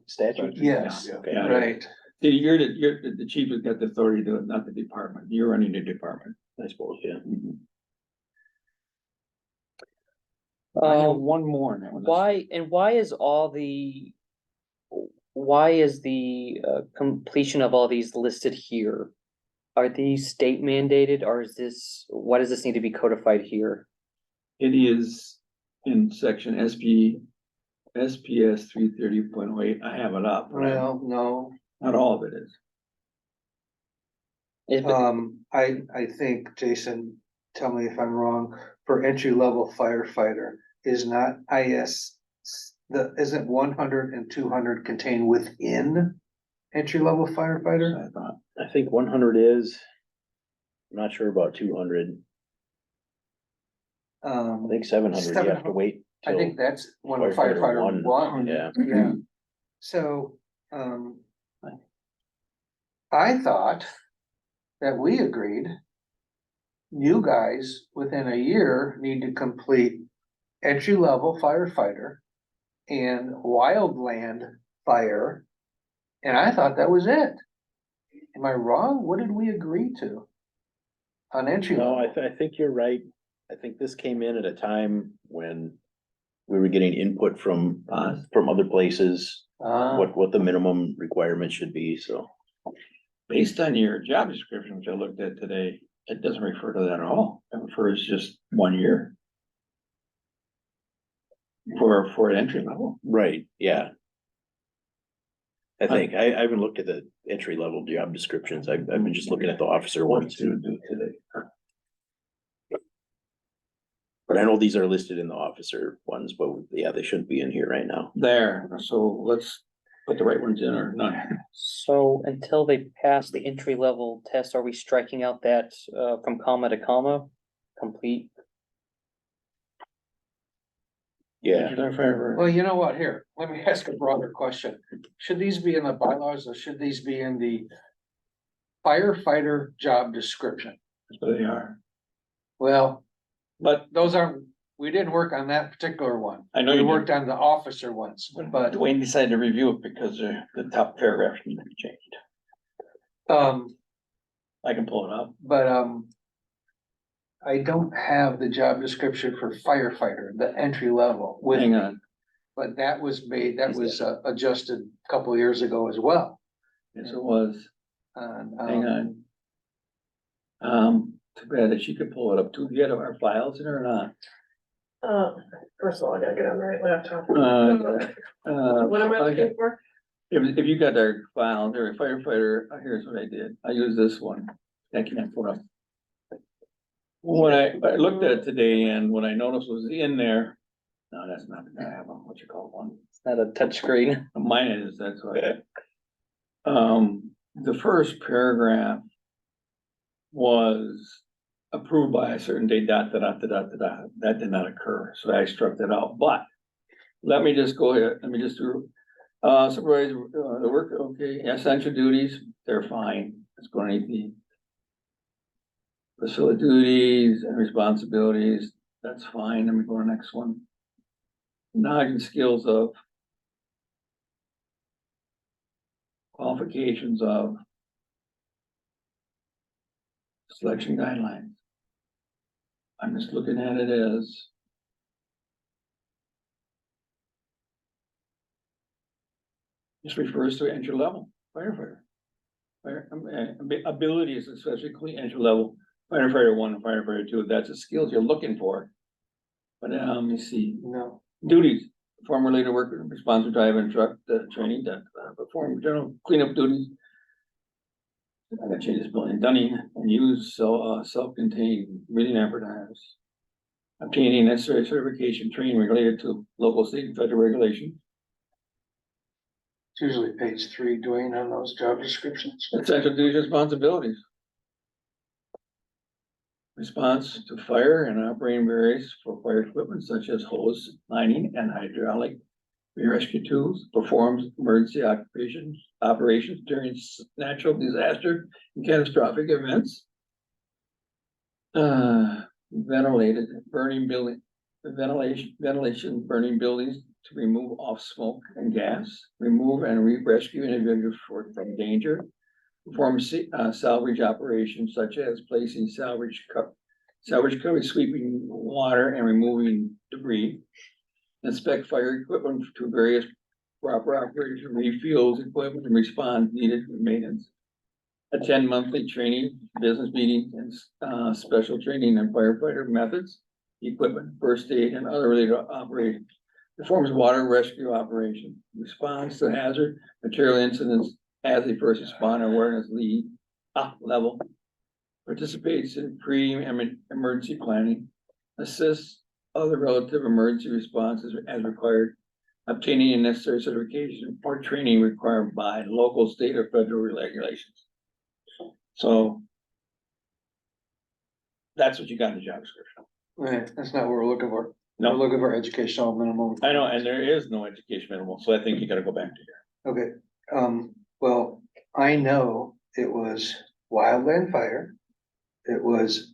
statute. Yes, Yeah. Okay. right. See, the chief has got the authority to do it, not the department. You're running the department. I suppose, yeah. I have um, one more. now. why is the completion of all these listed here? Are these state mandated, or is this, why does this need to be codified here? It is in section SPS 330.08. I have it up, but Well, no, not all of it is. I think, Jason, tell me if I'm wrong, for entry level firefighter is not isn't 100 and 200 contained within entry level firefighter? I thought. I think 100 is, I'm not sure about 200, I think 700, you have to 700. wait. I till think that's when a firefighter firefighter one. Yeah, Yeah, so, I thought that we agreed. You guys, within a year, need to complete entry level firefighter and wildland fire. And I thought that was it. Am I wrong? What did we agree to? On entry no, level? I think you're right. I think this came in at a time when we were getting input from other places, what the minimum requirement should be, so. Based on your job description, which I looked at today, it doesn't refer to that at all. It refers just 1 year. For an entry level. Right, yeah. I think, I haven't looked at the entry level job descriptions, I've been just looking at the officer ones. To do today. But I know these are listed in the officer ones, but yeah, they shouldn't be in here right now. There, so let's put the right ones in or not. So until they pass the entry level test, are we striking out that from comma to comma, complete? Yeah, Well, you know what, here, let me ask a broader question. Should these be in the bylaws or should these be in the firefighter job description? That's what they are. Well, But those aren't, we didn't work on that particular one. I know We you did. worked on the officer ones, but, Dwayne decided to review it because the top paragraph needed to be changed. I can pull it up. but, I don't have the job description for firefighter, the entry level with Hang me. on. But that was adjusted a couple of years ago as well. Yes, it was. And, Hang on. Too bad that she could pull it up too. Do you have our files in or not? First of all, I gotta get on the right laptop. What am I okay. looking for? If you got our file, there, firefighter, here's what I did. I used this one. I can't pull it up. When I looked at it today and what I noticed was in there, no, that's not, I have what you call one. It's not a touchscreen. Mine is, that's why. The first paragraph was approved by a certain date, dot, dot, dot, dot, dot, dot. That did not occur, so I struck that out, but let me just go ahead, let me just do, supervise, the work, okay, essential duties, they're fine. It's going to need the facility duties and responsibilities, that's fine. Let me go to the next one. Knowledge and skills of qualifications of selection guidelines. I'm just looking at it as this refers to entry level firefighter. Abilities, especially entry level firefighter 1 and firefighter 2, that's the skills you're looking for. But let me see, no, duties, perform related work, responsible drive and truck, training, that perform general cleanup duties. I gotta change this building, Dunning, and use self-contained reading apparatus. Obtaining necessary certification training related to local, state, and federal regulations. it's usually page 3, Dwayne, on those job descriptions. Essential duties, responsibilities. Response to fire and operating various for fire equipment such as hose, lining, and hydraulic rescue tools. Performs emergency operations during natural disaster and catastrophic events. Ventilated burning building, ventilation burning buildings to remove off smoke and gas. Remove and rescue individuals from danger. Perform salvage operations such as placing salvage cover, sweeping water and removing debris. Inspect fire equipment to various proper operation, refuels equipment and respond needed maintenance. Attend monthly training, business meetings and special training and firefighter methods, equipment, first aid and other related operations. Performs water rescue operations, responds to hazard material incidents as a first responder awareness lead level, participates in pre-emergency planning, assists other relative emergency responses as required, obtaining a necessary certification or training required by local, state, or federal regulations. So that's what you got in the job description. Right, that's not what we're looking for. We're No, looking for educational minimum. I know, and there is no education minimal, so I think you gotta go back to here. Okay, well, I know it was wildland fire. It was,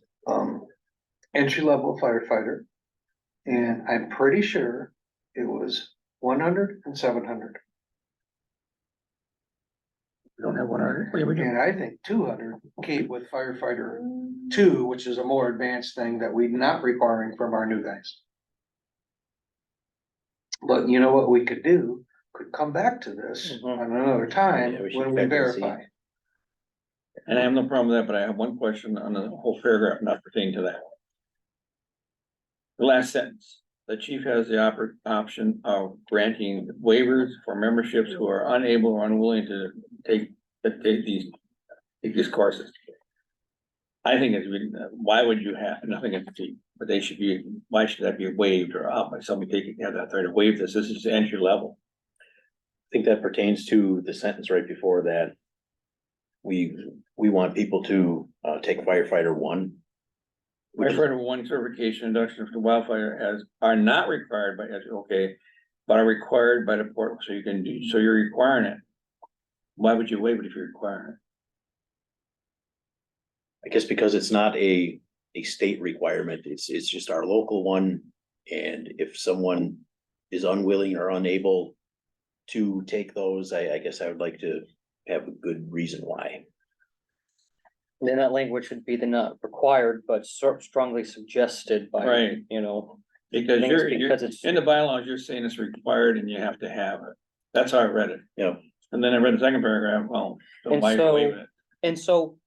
entry-level firefighter. And I'm pretty sure it was 100 and 700. We don't have one already. Wait, we do. And I think 200 came with firefighter 2, which is a more advanced thing that we're not requiring from our new guys. But you know what we could do? Could come back to this Mhm. on another time Yeah, we should when we check and see. verify. And I have no problem with that, but I have one question on the whole paragraph not pertaining to that. The last sentence, the chief has the option of granting waivers for memberships who are unable or unwilling to take these courses. I think it's really, why would you have, nothing against the chief, but they should be, why should that be waived or up by somebody taking, have that authority to waive this? This is entry level. I think that pertains to the sentence right before that. We want people to take firefighter 1. Firefighter 1 certification induction for wildfire are not required by, okay, but are required by the port, so you can do, so you're requiring it. Why would you waive it if you're requiring it? I guess because it's not a a state requirement. It's just our local one. And if someone is unwilling or unable to take those, I guess I would like to have a good reason why. Then that language would be the not required, but strongly suggested by, Right. you know. Because things you're, because it's- in the bylaws, you're saying it's required and you have to have it. That's how I read it. Yeah. And then I read the second paragraph, well, so And why so- waive it? And so,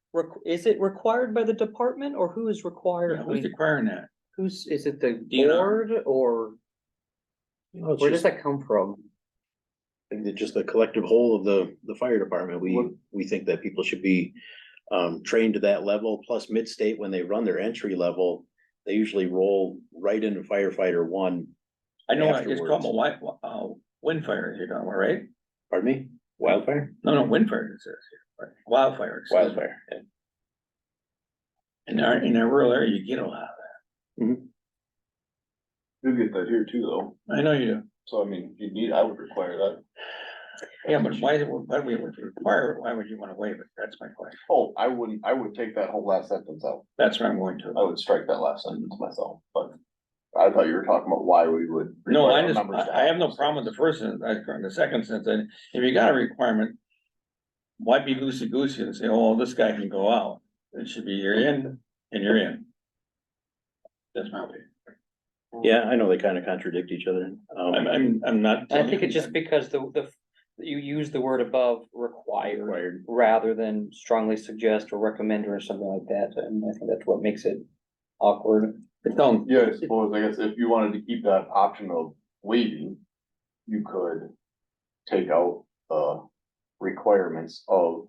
is it required by the department or who is required? Who's requiring that? Who's, is it the DNR. board or It's where does just, that come from? I think that just the collective whole of the fire department, we think that people should be trained to that level, plus mid-state, when they run their entry level, they usually roll right into firefighter one. I know it's Afterwards. called a wind fire, you're talking about, right? Pardon me? Wildfire? No, wind fire, it says here. Wildfire. it says. Wildfire. Yeah. In our rural area, you get a lot of You get that here too, though. that. I know you do. So I mean, I would require that. Yeah, but why do we require it? Why would you wanna waive it? That's my question. Oh, I would take that whole last sentence out. That's what I'm going to. I would strike that last sentence myself, but I thought you were talking about why we would. No, require members to I have no this. problem with the first sentence, the second sentence, and if you got a requirement. Why be loosey goosey and say, oh, this guy can go out? It should be you're in and you're in. That's my opinion. Yeah, I know they kind of contradict each other. I'm not. I think it's just because you use the word above required Required. rather than strongly suggest or recommend or something like that. And I think that's what makes it awkward. It don't, Yeah, I suppose, I guess if you wanted to keep that option of waiving, you could take out requirements of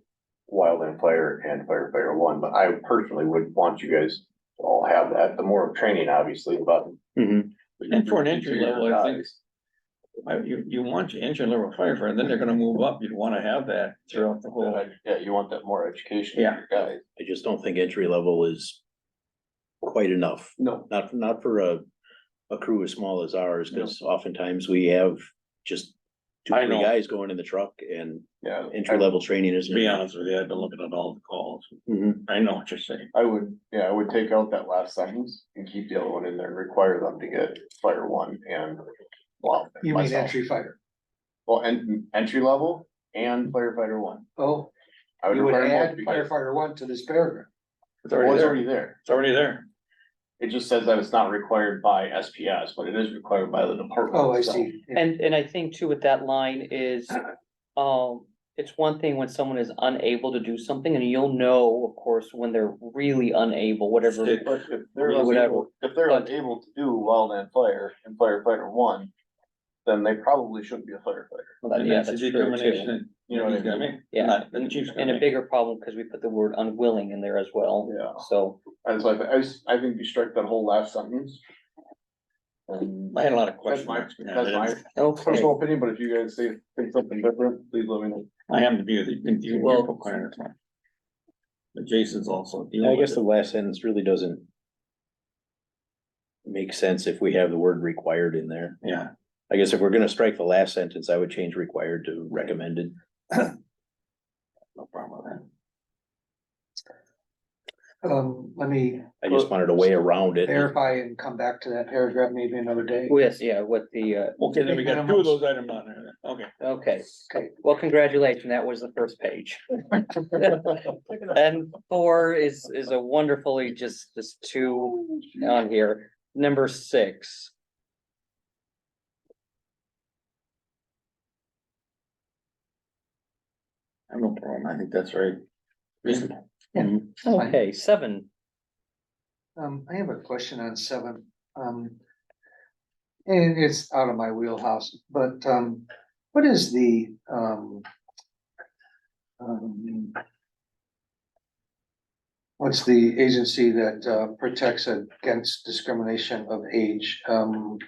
wildland fire and firefighter one, but I personally would want you guys to all have that, the more of training, obviously, but. Mhm. And for an entry level, I think- you want your entry level firefighter, and then they're gonna move up, you'd wanna have that throughout the whole. Yeah, you want that more education. Yeah. for your guys. I just don't think entry level is quite enough. No, Not for a crew as small as ours, because oftentimes we have just two, I three know. guys going in the truck, and yeah. entry level training To isn't be enough. honest with you, I've been looking at all the calls. Mhm. I know what you're saying. I would take out that last sentence and keep the other one in there, and require them to get fire one and. Well. You mean myself. entry fighter? Well, entry level and firefighter one. Oh, I would you would require both add because firefighter one to this paragraph. It's well, already it's there. already there. It's already there. It just says that it's not required by SPS, but it is required by the department. Oh, I itself. see. Yeah. And I think too with that line is, it's one thing when someone is unable to do something and you'll know, of course, when they're really unable, whatever. But if they're Whatever. unable, if they're But- unable to do wildland fire and firefighter one, then they probably shouldn't be a firefighter. Well, And yeah, that's a that's true determination too. that You know what I he's gonna mean? make. Yeah. Not the chief's gonna And a make. bigger problem because we put the word unwilling in there as well. Yeah. So, And so I think you strike that whole last sentence. And I had a lot of that's questions. my, behind that's it. my okay, personal opinion, but if you guys think something different, please let me know. I am the view that you, Well- you're requiring it. But Jason's also. Yeah, I guess the last sentence really doesn't make sense if we have the word required in there. Yeah, I guess if we're gonna strike the last sentence, I would change required to recommended. no problem with that. Let me I just wanted a way around it. verify and come back to that paragraph maybe another day. yes, yeah, with the, Okay, then we got two of those items on there. then. Okay. okay, well, congratulations, that was the first page. And 4 is a wonderfully just 2 on here. Number 6. I have no problem. I think that's very reasonable. Okay, 7. I have a question on 7. And it's out of my wheelhouse, but, what is the, what's the agency that, protects against discrimination of age? Oh,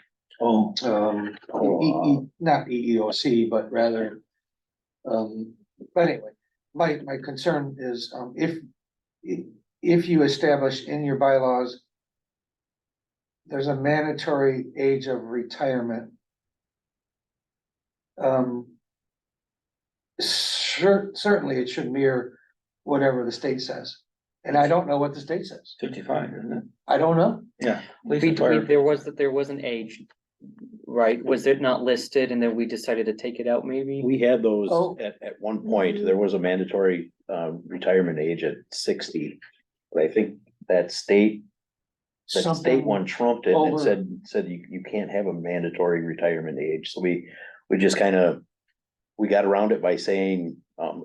Not EEOC, but rather, but anyway, my concern is, if you establish in your bylaws there's a mandatory age of retirement. Certainly it should mirror whatever the state says. And I don't know what the state says. 55, isn't it? I don't know. Yeah. There was an age, right? Was it not listed and then we decided to take it out maybe? We had those Oh. at one point, there was a mandatory retirement age at 60. But I think that state Something one trumped it and over- said you can't have a mandatory retirement age, so we just kind of. We got around it by saying,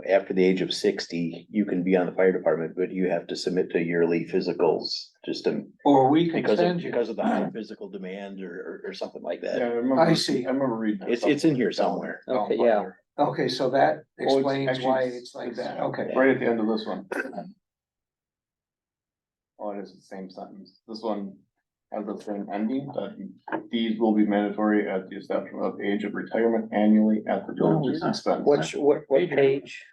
after the age of 60, you can be on the fire department, but you have to submit to yearly physicals, just to. Or we can Because send you. of the high physical demand or something like Yeah, that. I remember. I see. I remember reading. It's in here somewhere. Okay, yeah. Okay, so that Well, it's explains actually- why it's like that, okay. Right at the end of this one. Oh, it is the same sentence. This one has the same ending, that these will be mandatory at the establishment of age of retirement annually at the village's yeah. expense. What page?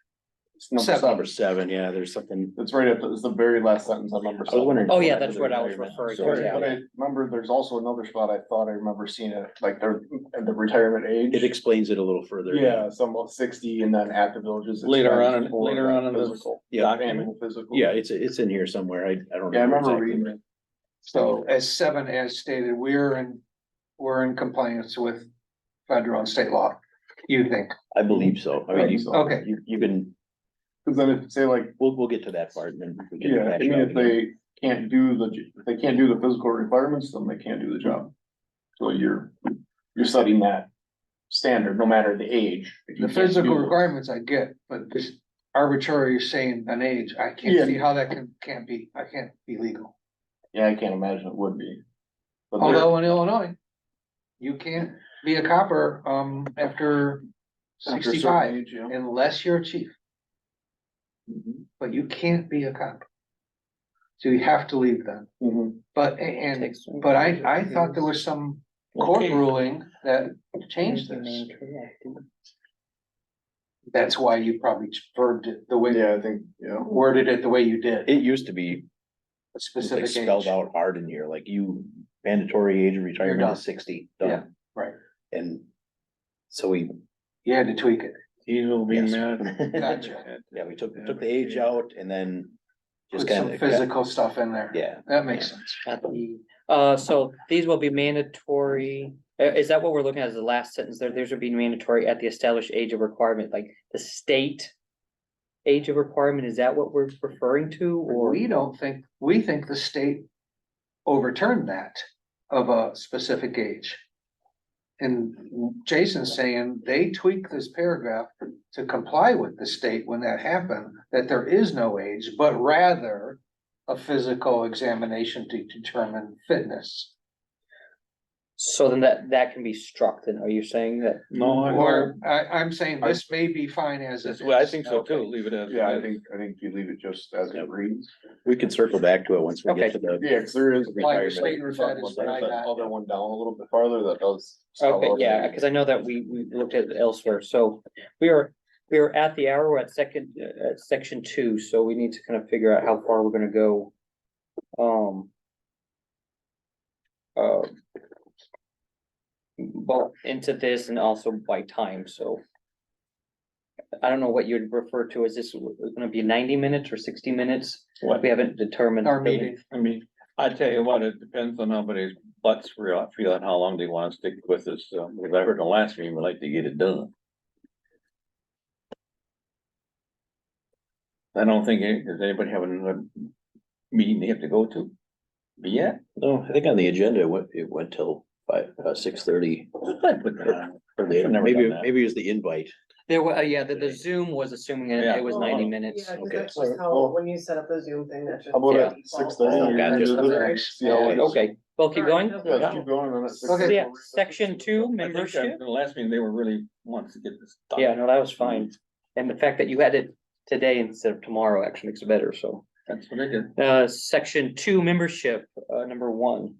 It's number Seven. Number 7. 7, yeah, there's something. It's right at it's the very last sentence on number I was 7. wondering- Oh, yeah, that's what I was referring to, Sorry, yeah. but I remember there's also another spot I thought I remember seeing it, like the retirement age. It explains it a little further. Yeah, somewhat 60 and then at the villages. Later on, expense for later that on in this physical, Yeah, document. annual physical. Yeah, it's in here somewhere. I don't. Yeah, I remember exactly. reading it. So as 7 as stated, we're in compliance with federal and state law, you think? I believe so. I mean, you, Okay, you can, Cause then if, say like, we'll get to that part and then we can. yeah, I hash mean, out if again. they can't do if they can't do the physical requirements, then they can't do the job. So you're setting that standard, no matter the age. If you the can't physical do it. requirements I get, but this arbitrary saying an age, I Yeah. can't see how that can't be legal. Yeah, I can't imagine it would be. But there- Although in Illinois, you can't be a copper, after after a certain 65 age, yeah. unless you're a chief, Mhm. but you can't be a cop. So you have to leave then, Mhm. but, but I thought there was some court Okay. ruling that changed this. That's why you probably worded it the way, Yeah, I think, yeah. worded it the way you did, It used to be a like specific spelled age. out hard in here, like mandatory age of retirement done. is 60, Yeah, done. right. And so we. You had to tweak it. These will be Yes. mad. Gotcha. Yeah, we took the age out and then just Put some kind of. physical stuff in there. Yeah, That makes sense. So these will be mandatory, is that what we're looking at as the last sentence there? These would be mandatory at the established age of requirement, like the state age of requirement, is that what we're referring to, or? We think the state overturned that of a specific age. And Jason's saying they tweaked this paragraph to comply with the state when that happened, that there is no age, but rather a physical examination to determine fitness. So then that can be struck, then, are you saying that? No, Or I'm saying this may be fine as it that's is. what I think so too, leave it as. Yeah, I think you leave it just as it reads. we can circle back to it once we get to the. Yeah, cause there is. Like the retirement. state retired is what I got. Other one down a little bit farther that does. spell Okay, out yeah, the- cause I know that we looked at it elsewhere, so we are at the hour, we're at section 2, so we need to kind of figure out how far we're gonna go. Both into this and also by time, so. I don't know what you'd refer to, is this gonna be 90 minutes or 60 minutes? What? We haven't determined. Our meeting. I mean, I tell you what, it depends on everybody's butts feeling how long they wanna stick with this, because I heard the last meeting, we like to get it done. I don't think, does anybody have another meeting they have to go to? Yeah. No, I think on the agenda, it went till 6:30. I put that on. Or the, I've never maybe, done that. maybe it was the invite. There was, yeah, the Zoom was assuming Yeah. it was 90 minutes. Yeah, 'cause Okay. that's just how, when you set up the Zoom thing, that's just. How about Yeah. at 6:30? Oh, gotcha. See how it is. Okay, well, keep going. Yeah, let's keep going and then at 6:30 Okay. Yeah, we'll reset. section 2, I think membership. the last meeting, they were really wants to get this done. Yeah, no, that was fine. And the fact that you had it today instead of tomorrow actually makes it better, so. That's what I did. Section 2, membership, number 1.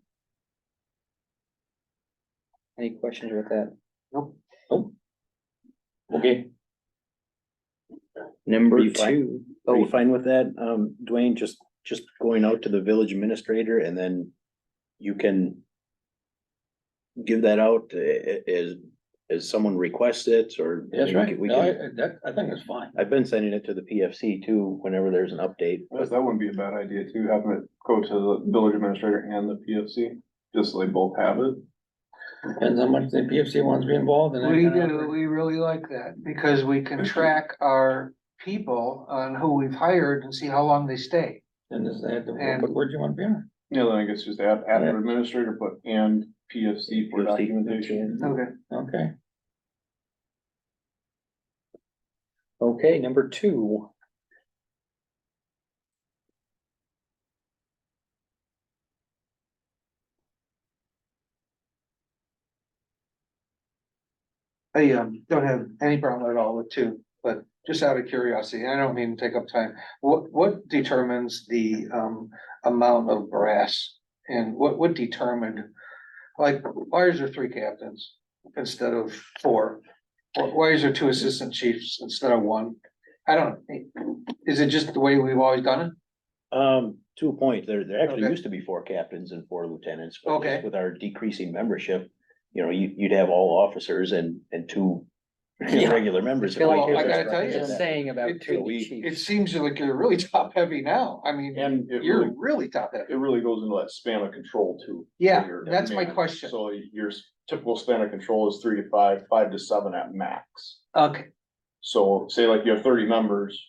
Any questions with that? Nope. Okay. Number Are you fine? 2. Are you Oh, fine with that, Dwayne, just going out to the village administrator and then you can give that out as Has someone requested it or? That's we right. can- we No, can- I think it's fine. I've been sending it to the PFC too, whenever there's an update. That wouldn't be a bad idea too, having it go to the village administrator and the PFC, just so they both have it. Depends how much the PFC wants to be involved in. that We kind of do, effort. we really like that, because we can track our people on who we've hired and see how long they stay. And just add the, And- what word do you want to be on? Yeah, then I guess just add after administrator, but and PFC for PFC. documentation. Okay. Okay. Okay, number 2. I don't have any problem at all with two, but just out of curiosity, I don't mean to take up time. What determines the amount of brass? And what determined, like, why is there 3 captains instead of 4? Why is there 2 assistant chiefs instead of 1? I don't, is it just the way we've always done it? To a point, there actually Okay. used to be 4 captains and 4 lieutenants. But just Okay. with our decreasing membership, you know, you'd have all officers and 2 Yeah. regular I members. feel like Well, I you're gotta tell you, just saying about it- 2 it- It chiefs. seems like you're really top heavy now. I mean, And it you're really, really top heavy. it really goes into that span of control too. Yeah, for your that's my man. question. So your typical span of control is 3 to 5, 5 to 7 at max. Okay, So say like you have 30 members,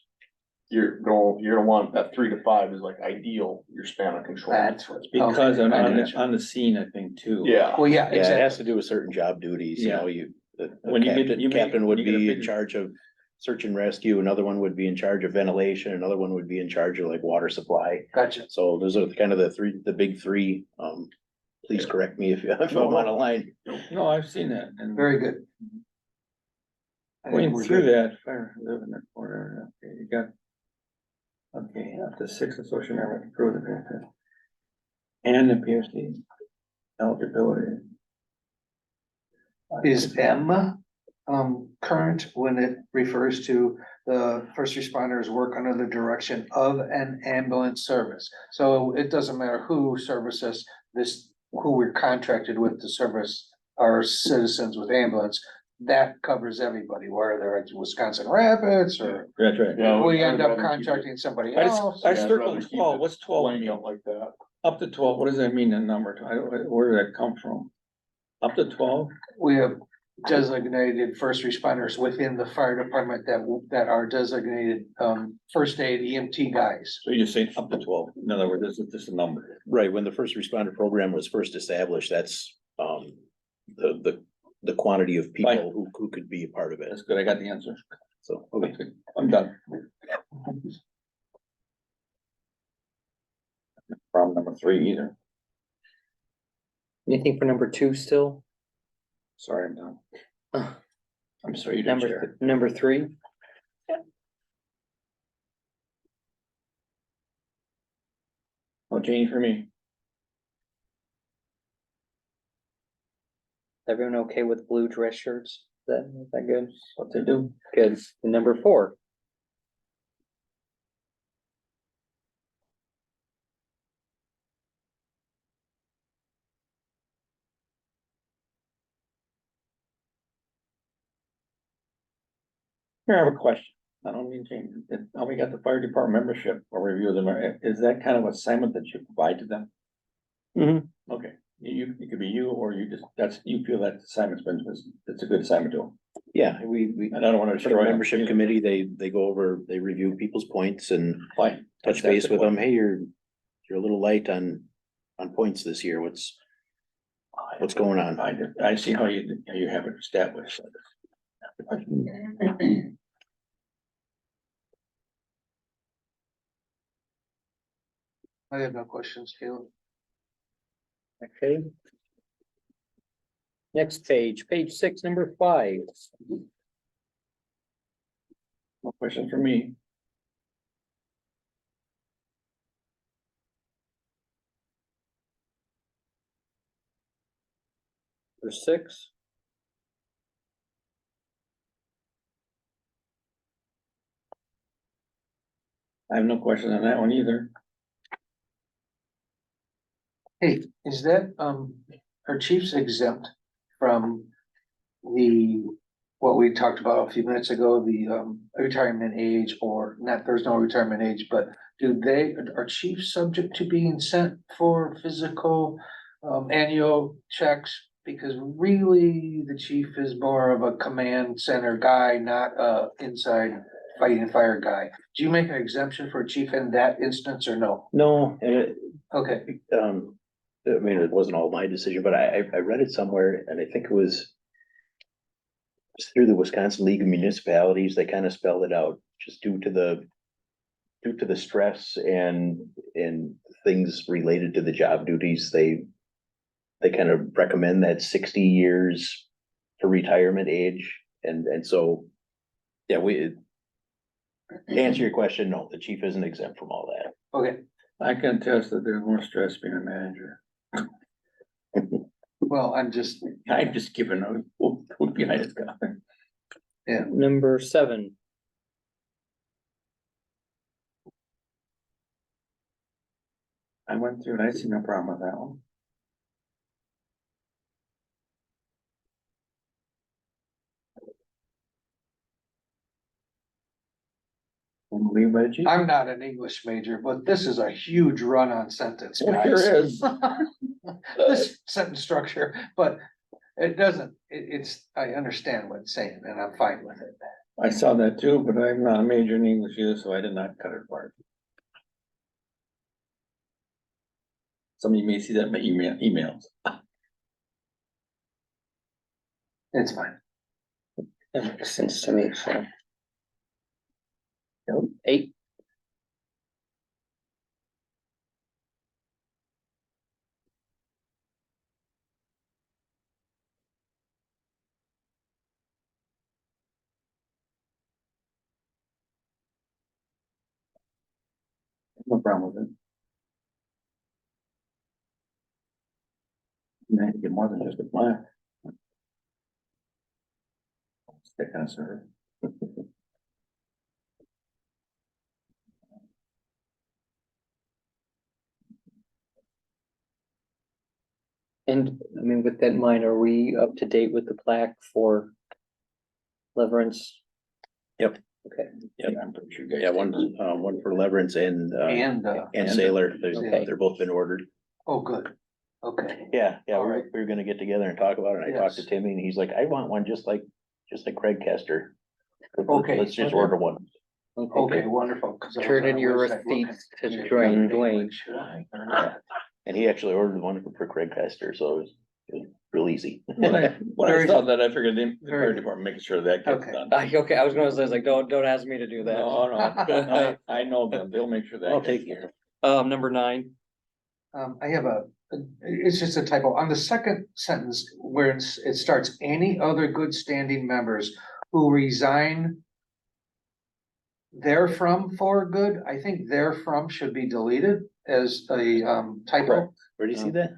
you're gonna want that 3 to 5 is like ideal, your span of control. that's what. Because okay, I on gotcha. the scene, I think too. Yeah. Well, yeah, Yeah, it has to exactly. do with certain job duties, you Yeah. know, the When you get- captain, you may- captain would you get a be in big- charge of search and rescue, another one would be in charge of ventilation, another one would be in charge of like water supply. Gotcha. So those are kind of the big 3. Please correct me if I'm out of line. No, I've seen that and Very good. I think going we're through good. that, fire, living it, whatever, okay, you got. Okay, up to 6 associate members approve the benefit. And the PFC eligibility. Is M current when it refers to the first responders work under the direction of an ambulance service? So it doesn't matter who services this, who we're contracted with to service our citizens with ambulance. That covers everybody, whether it's Wisconsin Rapids or That's right. Yeah. we end up I'd rather keep it contracting somebody I else. I Yeah, I'd circled rather keep 12, it what's 12 Blank mean? out like that. Up to 12, what does that mean in number? Where did that come from? Up to 12? We have designated first responders within the fire department that are designated first aid EMT guys. So you're saying up to 12, in other words, this is just a number. Right, when the first responder program was first established, that's the quantity of Right. people who could be a part of it. That's good, I got the answer. So, okay. I'm done. Problem number 3 either. Anything for number 2 still? Sorry, I'm done. Uh, I'm sorry, you didn't share. Number 3? No change for me. Everyone okay with blue dress shirts? Is that good? What they do. Good. And number 4? Here, I have a question. I don't mean change. Now we got the fire department membership or review of them. Is that kind of assignment that you provide to them? Mhm. Okay, it could be you or you just, you feel that assignment's been, it's a good assignment to them. Yeah, we, And I don't want to for the destroy. them. membership committee, they go over, they review people's points and Fine. touch That's base the with them. point. Hey, you're a little light on points this year. What's going on? I see how you have it established. I have no questions, Caleb. Okay. Next page, page 6, number 5. No question for me. Number 6. I have no question on that one either. Hey, is that, are chiefs exempt from what we talked about a few minutes ago, the retirement age, or not, there's no retirement age, but are chiefs subject to being sent for physical annual checks? Because really, the chief is more of a command center guy, not a inside fighting fire guy. Do you make an exemption for a chief in that instance or no? No, and Okay, I mean, it wasn't all my decision, but I read it somewhere and I think it was through the Wisconsin League of Municipalities, they kind of spelled it out, just due to the stress and things related to the job duties, they kind of recommend that 60 years for retirement age. And so, yeah, to answer your question, no, the chief isn't exempt from all that. okay. I can attest that there's more stress being a manager. Well, I'm just, I'm just giving a whoop behind his guy. Number 7, I went through and I see no problem with that one. Leave by the chief. I'm not an English major, but this is a huge run-on sentence, It guys. sure is. This sentence structure, but it doesn't, it's, I understand what it's saying and I'm fine with it. I saw that too, but I'm not a major in English either, so I did not cut it apart. Some of you may see that in my emails. It's fine. that makes sense to me, so. 8, No problem with it. You have to get more than just a plaque. That kind of service. and I mean, with that in mind, are we up to date with the plaque for Leverance? Yep. Okay, Yeah, I'm pretty sure. you guys Yeah, did. one for Leverance and And, Sailor, Okay. they're both been ordered. oh, good. Okay. Yeah, All we right. were gonna get together and talk about it, and I talked to Yes. Timmy, and he's like, I want one just like Craig Kester. Okay. Let's just order one. Okay, wonderful. 'Cause I was Turn on in the your website looking. receipts to Yeah, Dwayne. should I or not? And he actually ordered one for Craig Kester, so it was real easy. When I Very saw that, I figured the Very fire good. department making sure that gets Okay. done. Okay, I was gonna say, like, don't ask me to do that. No, no, I know them, they'll make sure that. I'll gets take care. Number 9, I have it's just a typo. On the second sentence where it starts, any other good standing members who resign therefrom for good, I think therefrom should be deleted as a typo. Correct. Where do you see that?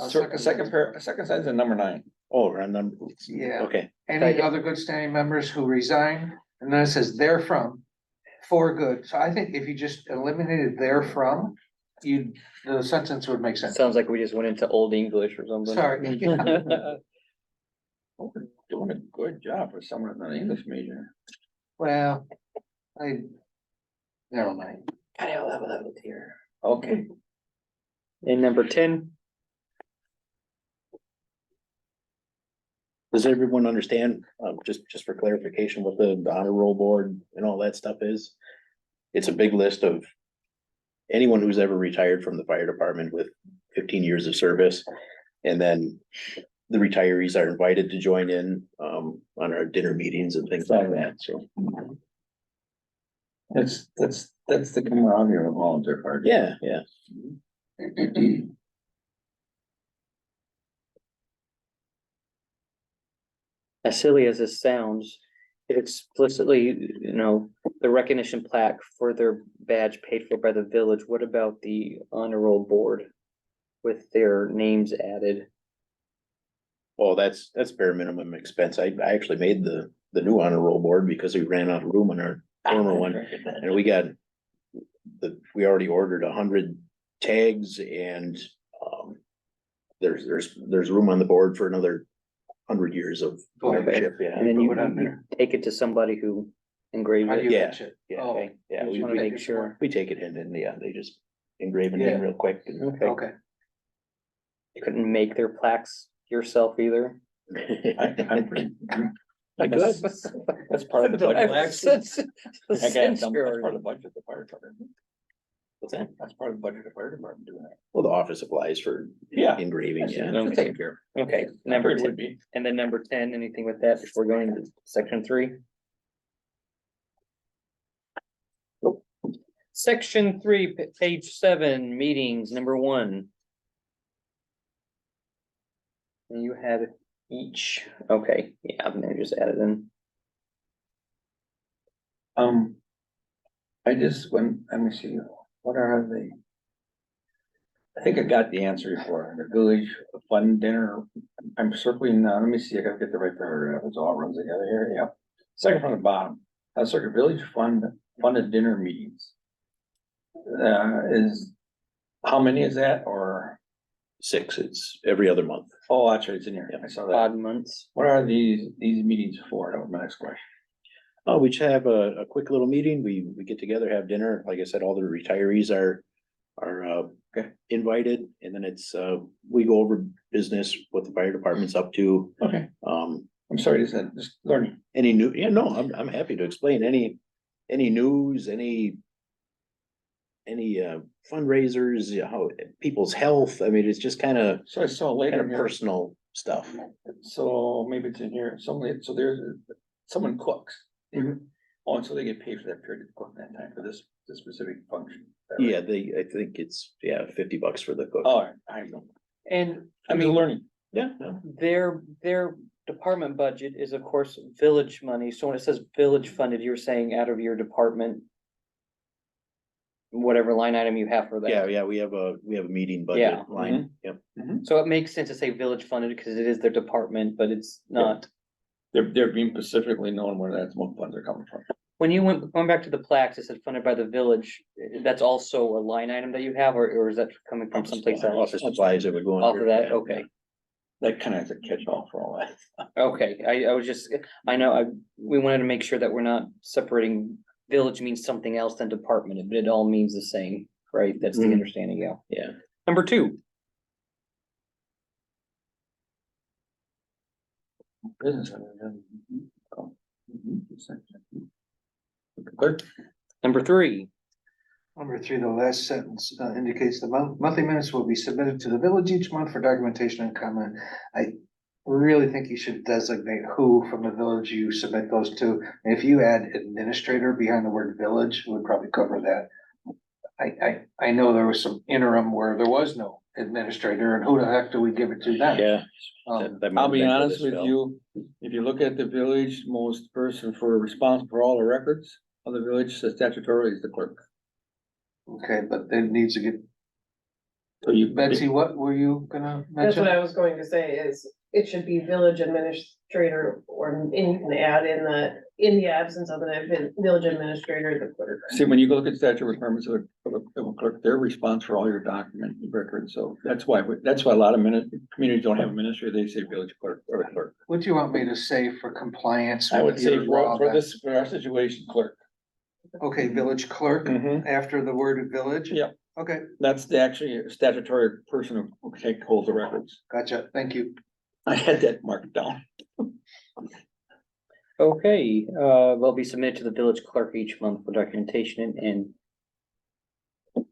Second sentence in number 9. Oh, around number, Yeah, okay, any other good standing members who resign, and then it says therefrom for good. So I think if you just eliminated therefrom, the sentence would make sense. sounds like we just went into Old English or something. Sorry. Oh, we're doing a good job for someone with an English major. Well, never mind. Okay, And number 10, does everyone understand, just for clarification, what the honor roll board and all that stuff is? It's a big list of anyone who's ever retired from the fire department with 15 years of service. And then the retirees are invited to join in, on our dinner meetings and things like that, so. that's the camaraderie of volunteer fire. Yeah, yeah. as silly as this sounds, it explicitly, the recognition plaque for their badge paid for by the village. What about the honor roll board with their names added? Well, that's bare minimum expense. I actually made the new honor roll board because we ran out of room on our former one. And we already ordered 100 tags and, there's room on the board for another 100 years of Okay. membership, yeah. And then Put you it on there. take it to somebody who engraved How do it. you Yeah, match it? yeah. Oh, Okay, Yeah, just we, wanna we, make sure. we take it in and yeah, they just engrave it Yeah. in real quick. and- Okay, okay. you couldn't make their plaques yourself either. I'm pretty. I could. That's part of the budget. Since- I got since some, you're- that's part of the budget, of the fire department. What's that? That's part of the budget of the fire department doing that. Well, the office applies for Yeah. engraving, yeah. That's taken care of. Okay, Number number 10, would be. and then number 10, anything with that before going to section 3? Nope. Section 3, page 7, meetings, number 1. And you had each, okay, yeah, I'm gonna just add it in. I just went, let me see, what are they? I think I got the answer before, the village fund dinner, I'm circling, let me see, I gotta get the right paragraph, it's all runs together here, yeah. Second from the bottom, circuit village funded dinner meetings. Is, how many is that, or, 6, it's every other month. oh, that's right, it's in here, I saw that. Odd months. What are these meetings for, that was my next question. Oh, we just have a quick little meeting. We get together, have dinner. Like I said, all the retirees are invited, and then it's, we go over business, what the fire department's up to. Okay, Um, I'm sorry, just learning. any new, yeah, no, I'm happy to explain any news, any fundraisers, how people's health. I mean, it's just kind of So I saw later here. personal stuff. So maybe it's in here, so there's, someone cooks. Oh, and so they get paid for that period of cook that time for this specific function. Is that right? Yeah, I think it's, $50 for the cook. Oh, I know, And I'm just learning. Yeah, no. their department budget is of course village money, so when it says village funded, you're saying out of your department. Whatever line item you have for that. Yeah, we have a meeting Yeah, budget line. Yep. So it makes sense to say village funded because it is their department, but it's not. They're being specifically known where that's what funds are coming from. When you going back to the plaques, it said funded by the village, that's also a line item that you have, or is that coming from someplace else? Office supplies that would go. Off under, of that, yeah, okay, That kind of is a catch-all for all that. okay, I was just, I know, we wanted to make sure that we're not separating, village means something else than department, but it all means the same, right? That's the Mhm. understanding, yeah. Yeah. Number 2, Business. Clerk, number 3, Number 3, the last sentence indicates the monthly minutes will be submitted to the village each month for documentation and comment. I really think you should designate who from the village you submit those to. And if you add administrator behind the word village, it would probably cover that. I know there was some interim where there was no administrator, and who the heck do we give it to then? Yeah. Um, that might I'll be have been honest this with bill. you, if you look at the village, most person for responsible for all the records of the village statutorily is the clerk. Okay, but it needs to get, So you. Betsy, what were you gonna That's what mention? I was going to say is, it should be village administrator, and you can add in the absence of an village administrator, the clerk. See, when you look at statute requirements of a clerk, they're responsible for all your document records, so that's why a lot of communities don't have a administrator, they say village clerk or a clerk. What do you want me to say for compliance? I would with say your law for then? this, for our situation, clerk. Okay, village clerk after the word village? Yep. Okay, That's the actually statutory person who holds the records. gotcha, thank you. I had that marked down. okay, will be submitted to the village clerk each month for documentation and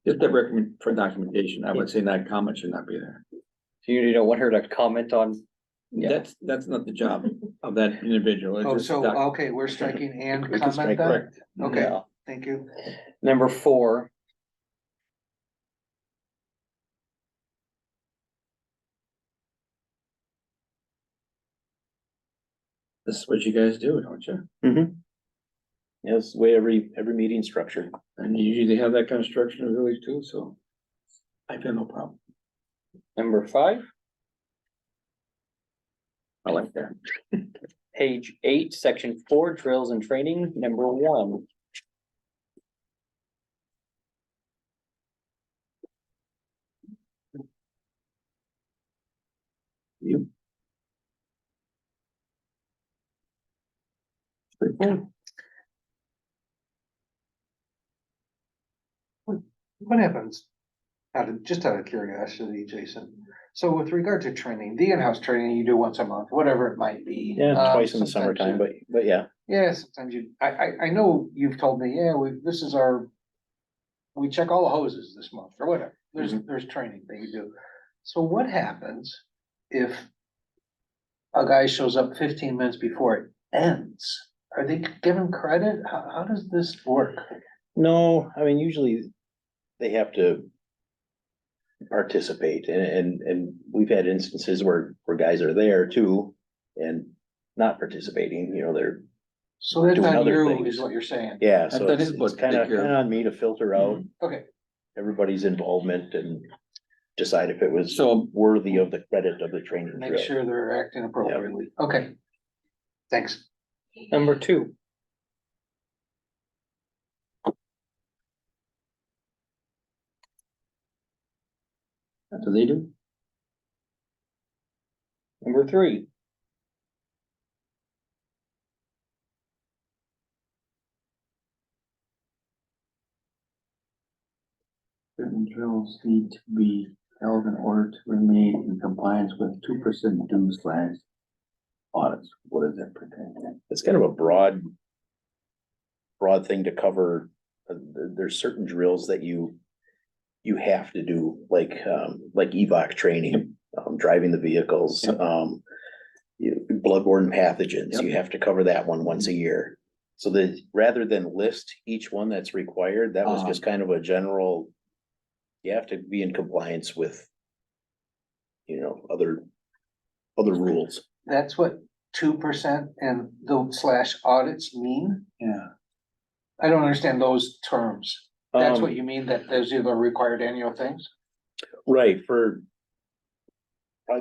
Just that recommend for documentation, I would say that comment should not be there. you don't want her to comment on. Yeah. That's not the job of that individual. It's Oh, just so, doc- okay, we're striking and We can comment strike then? Correct. Okay, Yeah. thank you. Number 4. This is what you guys do, don't you? Yes, the way every meeting's structured. And you usually have that kind of structure in the village too, so. I feel no problem. Number 5, I like that. page 8, section 4, drills and training, number 1. You, What happens? Just out of curiosity, Jason. So with regard to training, the in-house training you do once a month, whatever it might be. Yeah, twice in the sometimes summertime, you- but yeah, Yeah, sometimes I know you've told me, yeah, this is we check all the hoses this month or whatever. There's training that you do. So what happens if a guy shows up 15 minutes before it ends? Are they given credit? How does this work? no, I mean, usually they have to participate and we've had instances where guys are there too and not participating, you know, they're, So that's Doing on other you, things. is what you're saying. yeah, so That it's is what kind they of care. on me to filter out Okay, everybody's involvement and decide if it was So- worthy of the credit of the training. make drill. sure they're acting appropriately. Okay. Thanks. Number 2. That's what they do. Number 3. Certain drills need to be held in order to remain in compliance with 2% dues / audits. What does that pertain? It's kind of a broad thing to cover. There's certain drills that you have to do, like EVOC training, driving the vehicles, Yep. Bloodborne pathogens, Yep. you have to cover that one once a year. So that rather than list each one that's required, that was Uh-huh. just kind of a general, you have to be in compliance with, you know, other rules. That's what 2% and the / audits mean? Yeah. I don't understand those terms. That's what Um, you mean, that those are the required annual things? Right, probably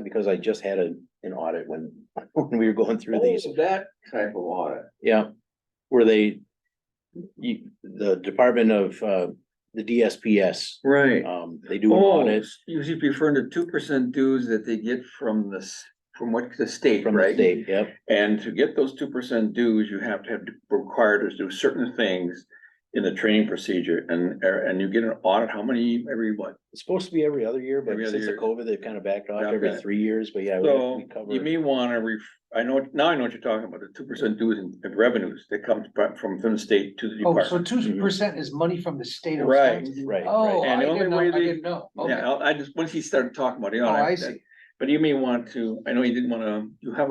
because I just had an audit when we were going through these. That type of audit. Yeah, where the Department of, the DSPS, Right. they do an Oh, audit usually referring to 2% dues that they get from from what the state, from the right? state, yep. And to get those 2% dues, you have to have required to do certain things in the training procedure and you get an audit, how many, every what? It's supposed to be every other year, but Every other since the year. COVID, they've kind of backed off Yeah, every okay. 3 years, but yeah, So we cover. you may wanna I know, now I know what you're talking about, the 2% dues and revenues that comes from the state to the Oh, so department. 2% is money from the state of Right. Wisconsin? Right, Oh, right. And I the only didn't know, way I they- didn't know. Okay. Yeah, I just, once he started talking about it, you know, Oh, I that- see. But you may want to, I know you didn't wanna, you have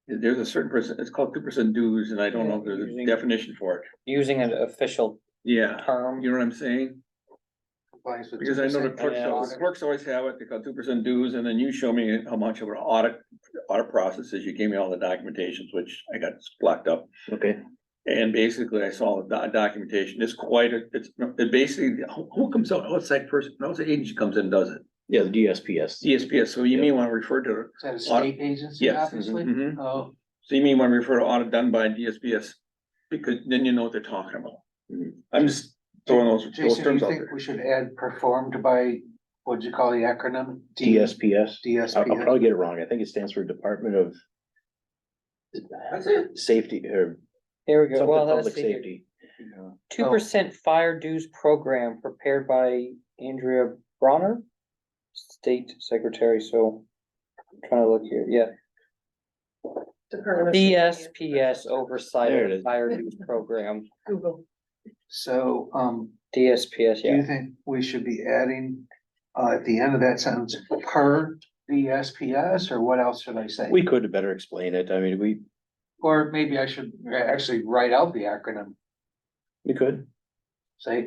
there's a certain percent, it's called 2% dues, and I don't know if there's a Using- definition for it. Using an official Yeah, term. you know what I'm saying? Compliance with Because I know the 2% clerks, annual the audit. clerks always have it, they call 2% dues, and then you show me how much of an audit process is, you gave me all the documentations, which I got blocked up. Okay, And basically, I saw the documentation, it's it basically, who comes out, outside person, outside agency comes in and does it? yeah, the DSPS. DSPS, so you may wanna refer to, Is that a state agency, Yes. obviously? Mhm. Oh, so you may wanna refer to audit done by DSPS, because then you know what they're talking about. I'm just throwing those Jason, do you terms out think there. we should add performed by, what'd you call the acronym? DSPS, I'll DSPS. probably get it wrong, I think it stands for Department of That's it. Safety, or Here we go. something Well, public that's safety. 2% fire dues program prepared by Andrea Bronner, State Secretary, so I'm trying to look here, yeah. Department of Safety. DSPS oversight There of it the is. fire dues program, Google. So, DSPS, do you yeah. think we should be adding, at the end of that sentence, per DSPS, or what else should I say? We could better explain it, I mean, we Or maybe I should actually write out the acronym, could,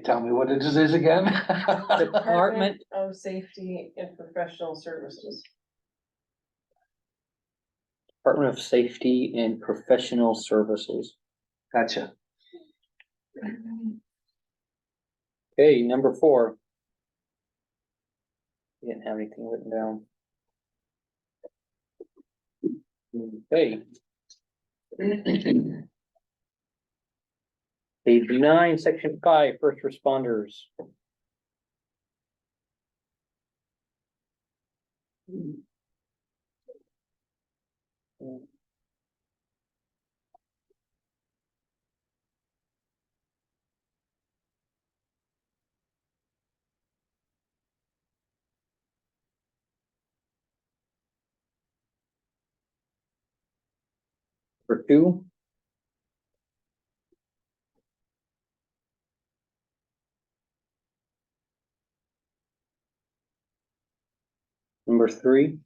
tell me what it is again. Department of Safety and Professional Services. Department of Safety and Professional Services. Gotcha. Okay, number 4. Didn't have anything written down. Okay. Page 9, section 5, first responders. For two. Number three.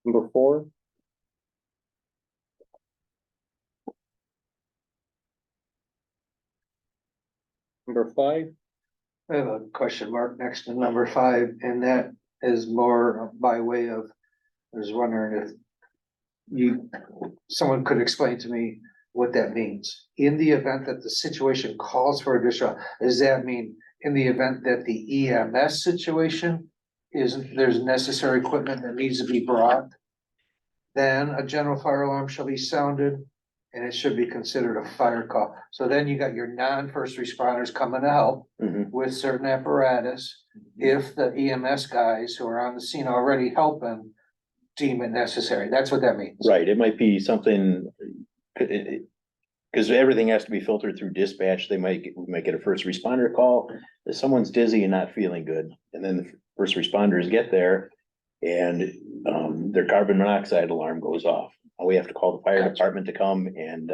Number four. Number five. I have a question mark next to number 5, and that is more by way of, I was wondering if someone could explain to me what that means. In the event that the situation calls for additional, does that mean in the event that the EMS situation there's necessary equipment that needs to be brought? Then a general fire alarm shall be sounded and it should be considered a fire call. So then you got your non-first responders coming to help Mhm. with certain apparatus. If the EMS guys who are on the scene already helping deem it necessary, that's what that means. Right, it might be something. Cause everything has to be filtered through dispatch, we might get a first responder call, if someone's dizzy and not feeling good, and then the first responders get there. And their carbon monoxide alarm goes off, we have to call the fire Gotcha. department to come and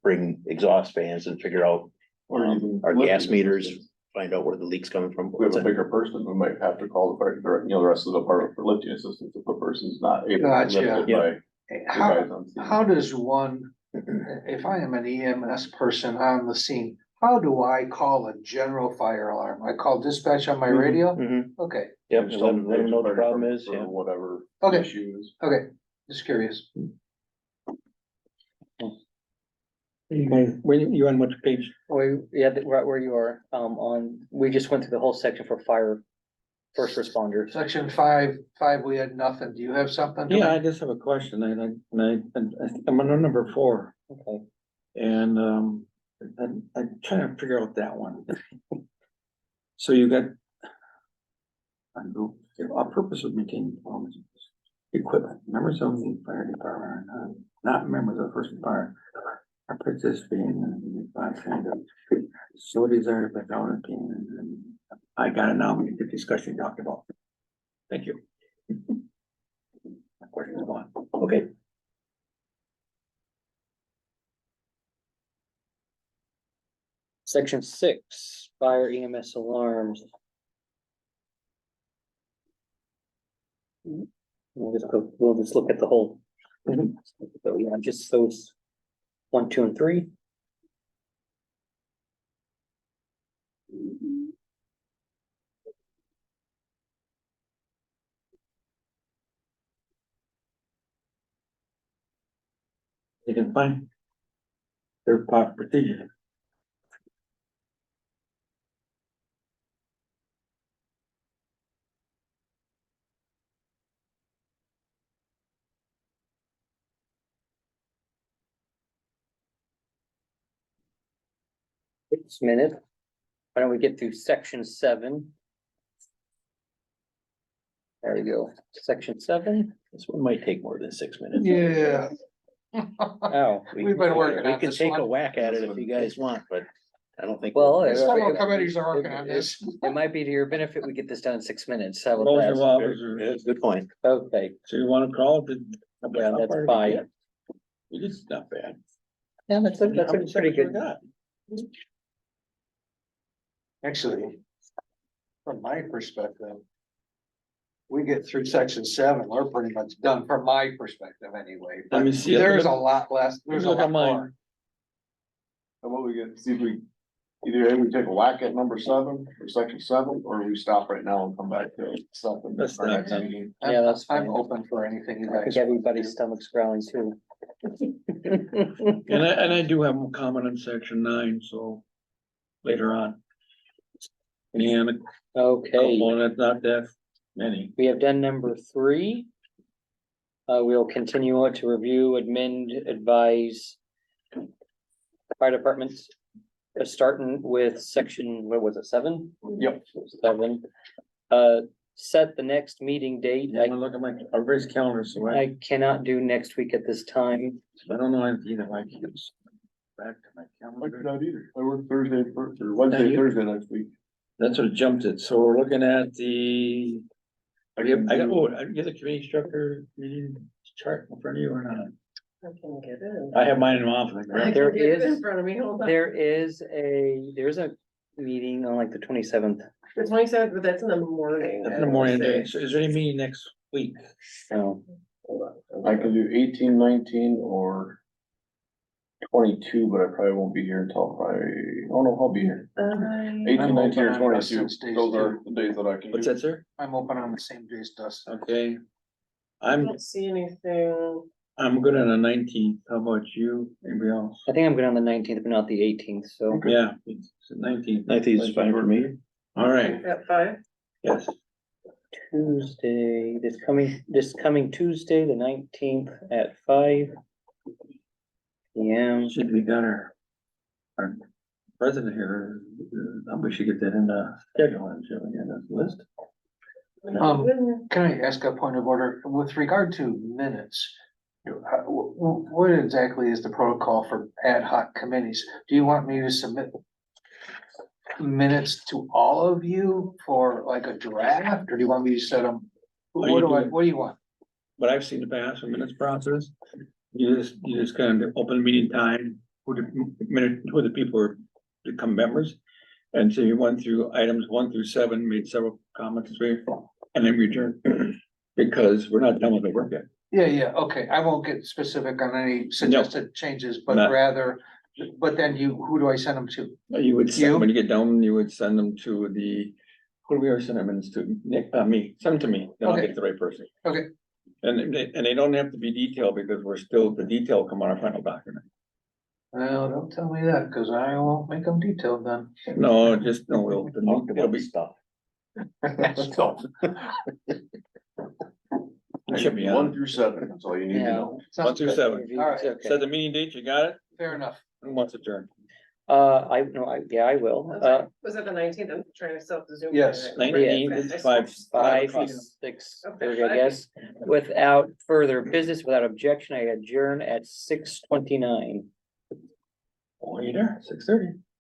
bring exhaust fans and figure out. Or even Our gas lifting meters, assistance. find out where the leak's coming from. If we have a bigger person, we might have to call the fire, the rest of the department for lifting assistance if the person's not able to Gotcha. lift it Yeah. by the How, guys on scene. how does one, if I am an EMS person on the scene, how do I call a general fire alarm? I call dispatch on my Mhm, radio? mhm. Okay, Yep, Just let them know the fire problem department is, for yeah. Whatever Okay. issues. okay, just curious. You guys, when you on which page? Yeah, right where you are, we just went through the whole section for fire, first responders. Section 5, we had nothing. Do you have something? Yeah, I just have a question, I'm on number 4, Okay. and, I'm trying to figure out that one. So you got. Our purpose of maintaining performance equipment, members of the fire department, are not members of the first fire. Are participating in the kind of facilities are, but and I got it now, we get the discussion you talked about. Thank you. My question is gone. Okay. Section 6, fire EMS alarms. We'll just look at the whole. So, yeah, just those 1, 2, and 3. You can find. Their part procedure. This minute. Why don't we get through section 7? There we go, section 7. This one might take more than 6 minutes. Yeah. Oh, We've been working We on can this take a one. whack at it if you guys want, but I don't think. Well, Several committees are working on this. it might be to your benefit, we get this done in 6 minutes. How about Motion of that? officers. Good point. Okay, So you wanna call it? Yeah, that's fine. It is not bad. yeah, that's a pretty good. Actually, from my perspective, we get through section 7, we're pretty much done from my perspective anyway. Let me But see it. there's a lot less, there's a Look at lot mine. more. And what we get, see if we, either we take a whack at number 7 or section 7, or we stop right now and come back to something. Let's our stop next now. meeting. Yeah, that's I'm fine. open for anything you I guys. think everybody's stomach's growling too. And I do have a comment on section 9, so later on. And a Okay, couple, and that's not that many. we have done number 3. We'll continue on to review, amend, advise. Fire departments, starting with section, what was it, 7? Yep. 7. Set the next meeting date. I'm gonna look at my, everybody's calendar, so I I cannot do next week at this time. don't know either, like. back to my I calendar. cannot either. I work Thursday first, or Wednesday, you- Thursday next week. That's what jumped it. So we're looking at the, I can I got, do- I get the committee structure meeting chart in front of you or not? I can get it. I have mine in my office. I There can get it is- in front of me, hold on. There's a meeting on like the 27th. The 27th, but that's in the morning. That's I in the wanna morning. say. So is there any meeting next week? So Hold on. I can do 18, 19, or 22, but I probably won't be here until probably, oh no, I'll be here. 18, I'm 19, or open on 22. those days Those are too. the days that I can What's do. that, sir? I'm open on the same days, Dustin. Okay. I I'm don't see anything. good on the 19th. How about you? Anybody else? I think I'm good on the 19th, but not the 18th, so. Yeah, it's the 19th. I think it's fine for me. All right, At 5. yes. Tuesday, this coming Tuesday, the 19th at 5 p.m. Should we got our president here, we should get that in the schedule and show again, this list. Can I ask a point of order with regard to minutes? What exactly is the protocol for ad hoc committees? Do you want me to submit minutes to all of you for like a draft, or do you want me to set them? What do you want? But I've seen the past minutes process, you just kind of open meeting time, who the people are, become members. And so you went through items 1 through 7, made several comments, and then return, because we're not done with the work yet. Yeah, okay, I won't get specific on any suggested changes, but No. rather, but then who do I send them to? You would, You? when you get done, you would send them to the, who do we ever send them minutes to? Nick, me, send them to me, then I'll Okay. get the right person. Okay. And they don't have to be detailed, because we're still, the detail will come on our final document. Well, don't tell me that, cause I won't make them detailed then. No, just, no, Talked it'll about be, stuff. So, it should be 1 on. through 7, that's all you need to Yeah. know. 1 Sounds through good. 7. All right. Okay. Set the meeting date, you got it? Fair enough. And once adjourned. I will. Was that the 19th? I'm trying to set up the Zoom. Yes. meeting. 19, Okay. it's 5. 5, o'clock. 6, Okay, I guess. Without further business, without objection, I adjourn at 6:29. Oh, you there? 6:30.